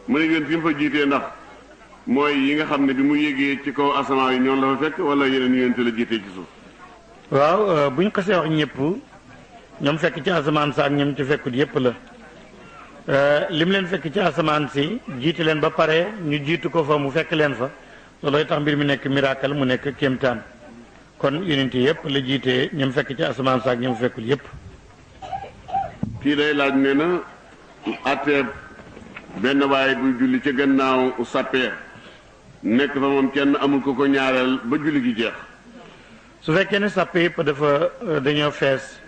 mu ne yonent yi mu fa jiitee ndax mooy yi nga xam ne bi mu yégee ci kaw asamaan yi ñoom la fa fekk wala yeneen yonent la jiitee ci suuf. waaw buñ xasee wax ñëpp ñoom fekk ci asamaan sa ak ñoom ci fekkut yëpp la lim leen fekk ci asamaan si jiite leen ba pare ñu jiitu ko fa mu fekk leen fa loolooy tax mbir mi nekk miracle mu nekk kéemtaan kon yonent yëpp la jiitee ñoom fekk ci asamaan sa ak ñoom fekkul yëpp. kii day laaj nee na atteeb benn waaye buy julli ca gannaaw sàppee nekk fa moom kenn amul ko ñaareel ba julli gi jeex. su fekkee ne sàppe yëpp dafa dañoo fees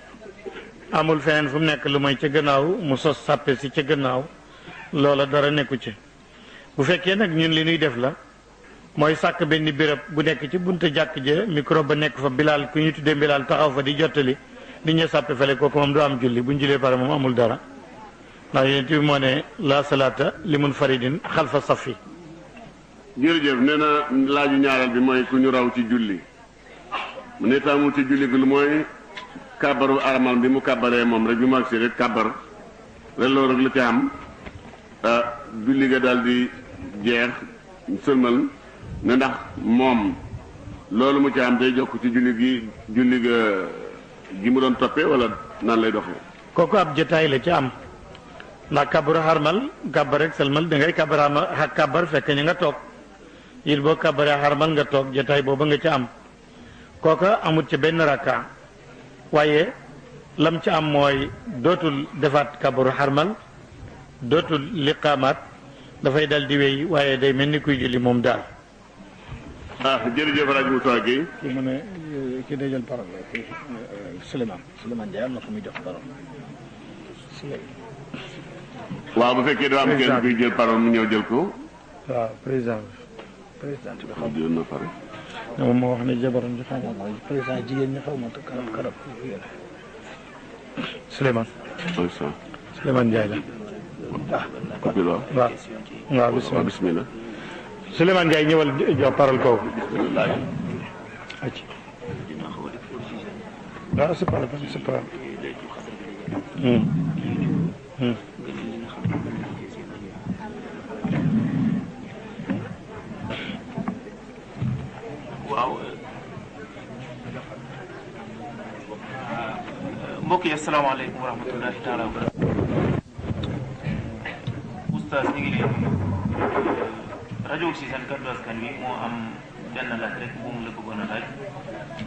amul feneen fu mu nekk lu may ca gannaaw mu sos sàppe si ca gannaaw loola dara nekku ci. bu fekkee nag ñun li ñuy def la mooy sàkk benn béréb bu nekk ci bunte jàkk je micro ba nekk fa bilaal ku ñu tuddee bilaal taxaw fa di jottali nit ñi sàppe fale kooku moom du am julli bu ñu jullee pare moom amul dara ndax yonent bi moo ne la salaata li munfaridin xalfa safi. jërëjëf nee na laaju ñaareel bi mooy ku ñu raw ci julli mu ne taamul ci julli gi lu mooy kàbbaru aramal bi mu kàbbaree moom rek bi mu agsi rek kàbbar rek loolu rek lu ci am julli ga daal di jeex sëlmal ne ndax moom loolu mu ci am day jokk ci julli gi mu doon toppee wala nan lay doxee. kooku ab jotaay la ci am ndax kàbbaru xarmal kàbbar rek sëlmal da ngay kàbbar fekk ña nga toog yit boo kàbbaree xarmal nga toog jotaay booba nga ci am kooka amut ci benn rakka waaye lam ci am mooy dootul defaat kàbbaru xarmal dootul liqaamaat dafay dal di wéy waaye day mel ni kuy julli moom daal. jërëjëf rajo Moussa Gueye. kii mu ne kii day jël parole Souleymane Ndiaye am na ko muy jox parole. waaw bu fekkee dafa am kenn kuy jël parole mu ñëw jël ko. waaw président bi jël na pare. moom moo wax ne jabaram ji xaw ma président jigéen ñi xaw ma te karab Souleymane. Souleymane Ndiaye la. waaw bismillah. Souleymane Ndiaye ñëwal jox parole kooku. waaw c'est pas waaw mbokk yi asalaamaaleykum wa rahmatullahi taala wa barakatu. oustaz ñu ngi leen rajo si seen kaddu askan wi moo am benn laaj rek bu mu la bëggoon a laaj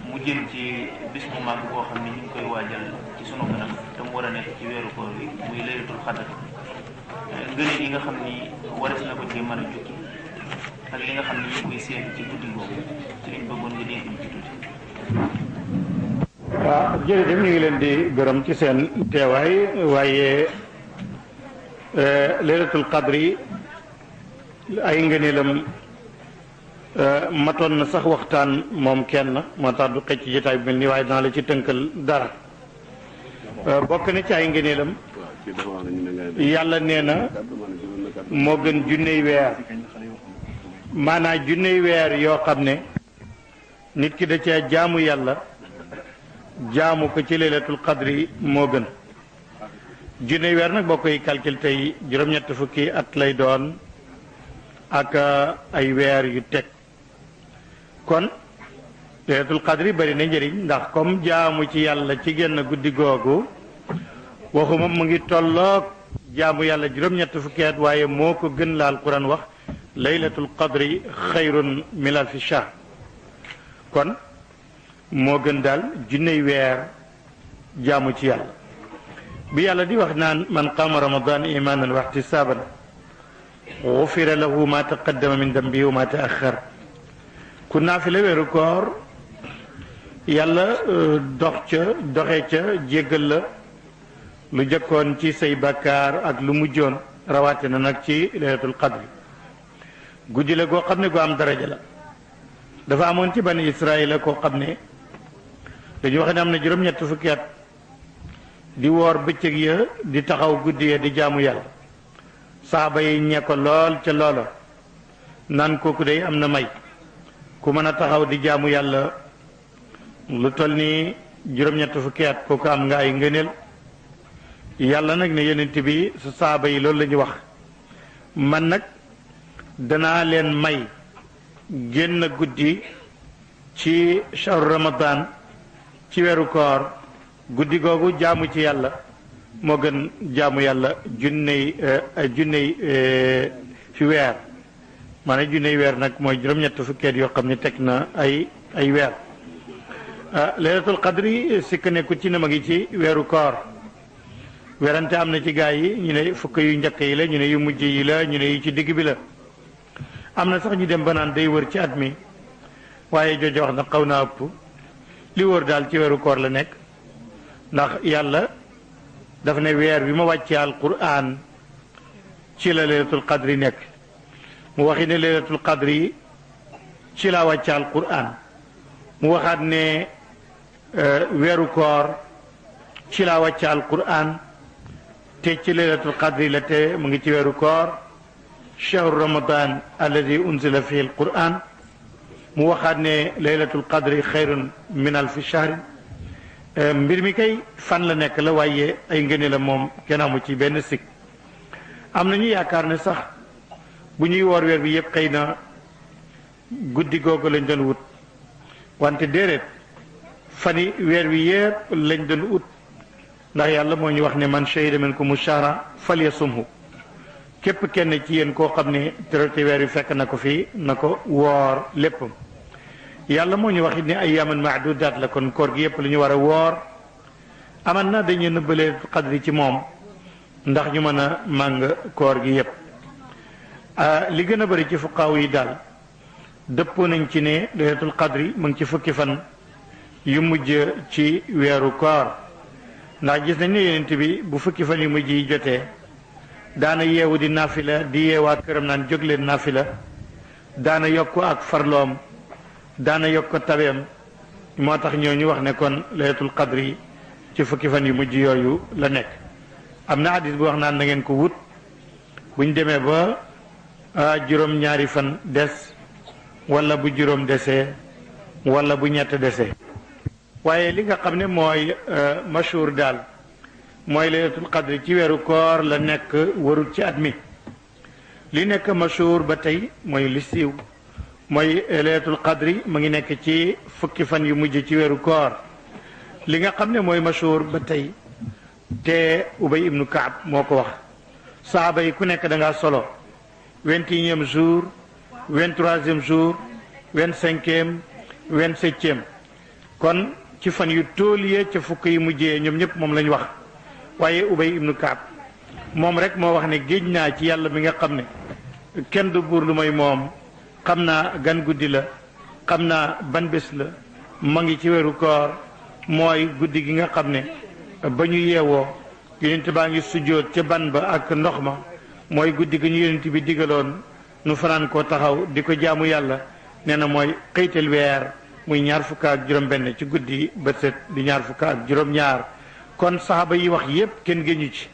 mu jëm ci bis bu màgg boo xam ne ñu ngi koy waajal ci sunu kanam te mu war a nekk ci weeru koor bi muy laylatul xadar ngëneel yi nga xam ni waras na ko ci mën a jukki ak li nga xam ne ñu koy séentu ci guddi boobu ci liñ bëggoon nga dénk ñu ci tuuti. waaw jërëjëf ñu ngi leen di gërëm ci seen teewaay waaye laylatul qadri ay ngëneelam matoon na sax waxtaan moom kenn moo tax du xëcc ci jotaay bi mel nii waaye dana la ci tënkal dara bokk na ci ay ngëneelam yàlla nee na moo gën junney weer maanaam junney weer yoo xam ne nit ki da cee jaamu yàlla jaamu ko ci laylatul qadri moo gën junney weer nag boo koy calcul tey juróom-ñett fukki at lay doon ak ay weer yu teg kon laylatul qadri bari na njëriñ ndax comme jaamu ci yàlla ci genn guddi googu waxuma mu ngi tolloog jaamu yàlla juróom-ñett fukki at waaye moo ko gën la alquran wax laylatul qadri xayrun min alfi shahr kon moo gën daal junney weer jaamu ci yàlla bi yàlla di wax naan man qaama ramadan imanan wa ihtisaban gufira lahu ma taqaddama min dambi wa ma taaxar ku naafila weeru koor yàlla doxe ca jéggal la lu jëkkoon ci say bakkaar ak lu mujjoon rawaate na nag ci laylatul qadri guddi la goo xam ne gu am daraja la dafa amoon ci bani israila koo xam ne dañu wax ne am na juróom-ñett fukki at di woor bëccëg ya di taxaw guddi ya di jaamu yàlla saaba yi ñe ko lool ca loola naan kooku day am na may ku mën a taxaw di jaamu yàlla lu toll ni juróom-ñett fukki at kooku am nga ay ngëneel yàlla nag ne yonent bi su saaba yi loolu la ñu wax man nag danaa leen may génn guddi ci shahru ramadan ci weeru koor guddi googu jaamu ci yàlla moo gën jaamu yàlla junney fi weer maanaam junney weer nag mooy juróom-ñett fukkeet yoo xam ne teg na ay weer laylatul qadri sikk nekku ci ne ma ngi ci weeru koor werante am na ci gaa yi ñu ne fukk yu njëkk yi la ñu ne yu mujj yi la ñu ne yu ci digg bi la am na sax ñu dem ba naan day wër ci at mi waaye jooju wax na xaw naa ëpp li wër daal ci weeru koor la nekk ndax yàlla dafa ne weer bi ma wàccee alquran ci la laylatul qadri nekk mu waxi ne laylatul qadri ci la wàccee alquran mu waxaat ne weeru koor ci la wàccee alquran te ci laylatul qadri la te mu ngi ci weeru koor shahru ramadan alladi unzila fihi alquran mu waxaat ne laylatul qadri xayrun min alfi shahrin mbir mi kay fan la nekk la waaye ay ngëne la moom kenn amu ci benn sikk am nañu yaakaar ne sax bu ñuy woor weer bi yëpp xëy na guddi googu lañ doon wut wante déedéet fani weer wi yëpp lañ doon ut ndax yàlla moo ñu wax ne man shahida minkumu shahra falyasumhu képp kenn ci yéen koo xam ne terate weer wi fekk na ko fii na ko woor lépp yàlla moo ñu wax it ne ayyaaman maadudaat la kon koor gi yëpp la ñu war a woor aman na dañu nëbbalee qadri ci moom ndax ñu mën a màng koor gi yëpp li gën a bëri ci fuqaaw yi daal dëppoo nañ ci ne laylatul qadri mu ngi ci fukki fan yu mujj ci weeru koor ndax gis nañ ne yonent bi bu fukki fan yu mujj yi jotee daana yeewu di naafila di yeewaat këram naan jóg leen naafila daana yokk ak farloom daana yokk tabeem moo tax ñoo ñu wax ne kon laylatul qadri ci fukki fan yu mujj yooyu la nekk am na hadis bu wax naan na ngeen ko wut buñ demee ba juróom ñaari fan des wala bu juróom desee wala bu ñett desee waaye li nga xam ne mooy mashhur daal mooy laylatul qadri ci weeru koor la nekk warul ci at mi li nekk mashhur ba tey mooy li siiw mooy laylatul qadri mu ngi nekk ci fukki fan yu mujj ci weeru koor li nga xam ne mooy mashhur ba tey te Ubay ibnu Kaab moo ko wax saaba yi ku nekk da ngaa solo 21e jour 23e jour 25e 27e kon ci fan yu tóolie ca fukk yi mujjee ñoom ñëpp moom lañ wax waaye Ubay ibnu Kaab moom rek moo wax ne géej naa ci yàlla mi nga xam ne kenn du buur lu may moom xam naa gan guddi la xam naa ban bés la ma ngi ci weeru koor mooy guddi gi nga xam ne ba ñu yeewoo yonent baa ngi sujjóot ca ban ba ak ndox ma mooy guddi gi ñu yonent bi digaloon nu fanaan koo taxaw di ko jaamu yàlla nee na mooy xëytal weer muy ñaar fukk ak juróom benn ci guddi bët set di ñaar fukk ak juróom ñaar kon saxaaba yi wax yépp kenn géñu ci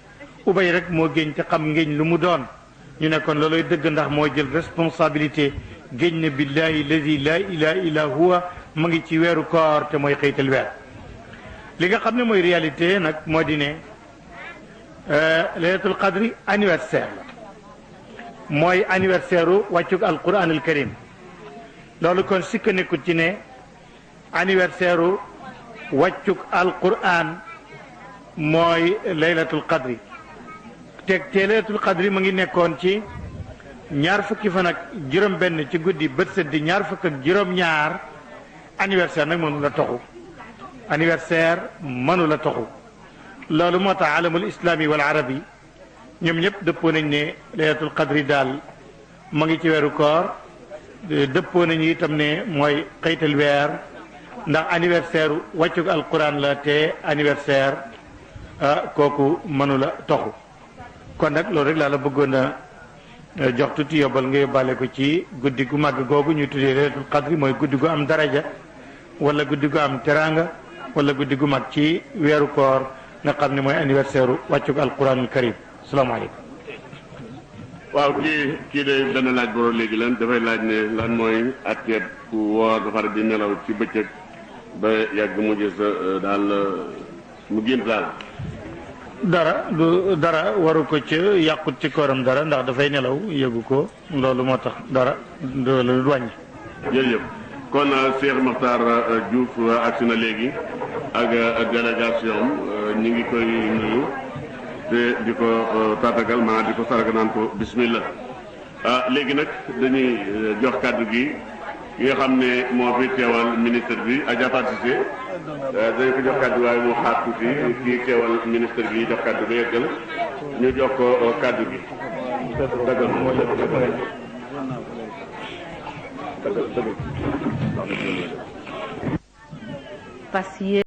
Ubay rek moo géñ te xam ngéñ lu mu doon ñu ne kon looloy dëgg ndax moo jël responsabilité géñ ne billahi lazi la ilaha illa huwa ma ngi ci weeru koor te mooy xëytal weer li nga xam ne mooy réalité nag moo di ne laylatul qadri anniversaire la mooy anniversaire u wàccug alquran al karim loolu kon sikka nekkul ci ne anniversaire u wàccug alquran mooy laylatul qadri te laylatul qadri mu ngi nekkoon ci ñaar fukki fan ak juróom benn ci guddi bët set di ñaar fukk ak juróom ñaar anniversaire nag mënu la toxu anniversaire mënu la toxu loolu moo tax alamul islami wal arabi ñoom ñëpp dëppoo nañ ne laylatul qadri daal ma ngi ci weeru koor dëppoo nañu itam ne mooy xëytal weer ndax anniversaire wàccug alquran la te anniversaire kooku mënu la toxu kon nag loolu rek laa la bëggoon a jox tuuti yóbbal nga yóbbaale ko ci guddi gu màgg googu ñu tuddee laylatul qadri mooy guddi gu am daraja wala guddi gu am teraanga wala guddi gu mag ci weeru koor nga xam ne mooy anniversaire wàccug alquranul karim salaamaaleykum. waaw kii de dana laaj boro léegi lan dafay laaj ne lan mooy atteet ku woor ba pare di nelaw ci bëccëg ba yàgg mu gis daal mu gént daal. dara waru ko ci yàqut ci kooram dara ndax dafay nelaw yëgu ko loolu moo tax dara loolu wàññi. jërëjëf kon Cheikh Makhtar Diouf agsi na léegi ak délégation ñu ngi koy nuyu te di ko tatagal maanaam di ko saraga naan ko bismillah léegi nag dañuy jox kàddu gi ki nga xam ne moo fi teewal ministre bi Adja Fatou Cissé dañ ko jox kàddu waaye mu xaar tuuti kii teewal ministre bi jox kàddu ba yeggal ñu jox ko kàddu gi dëggal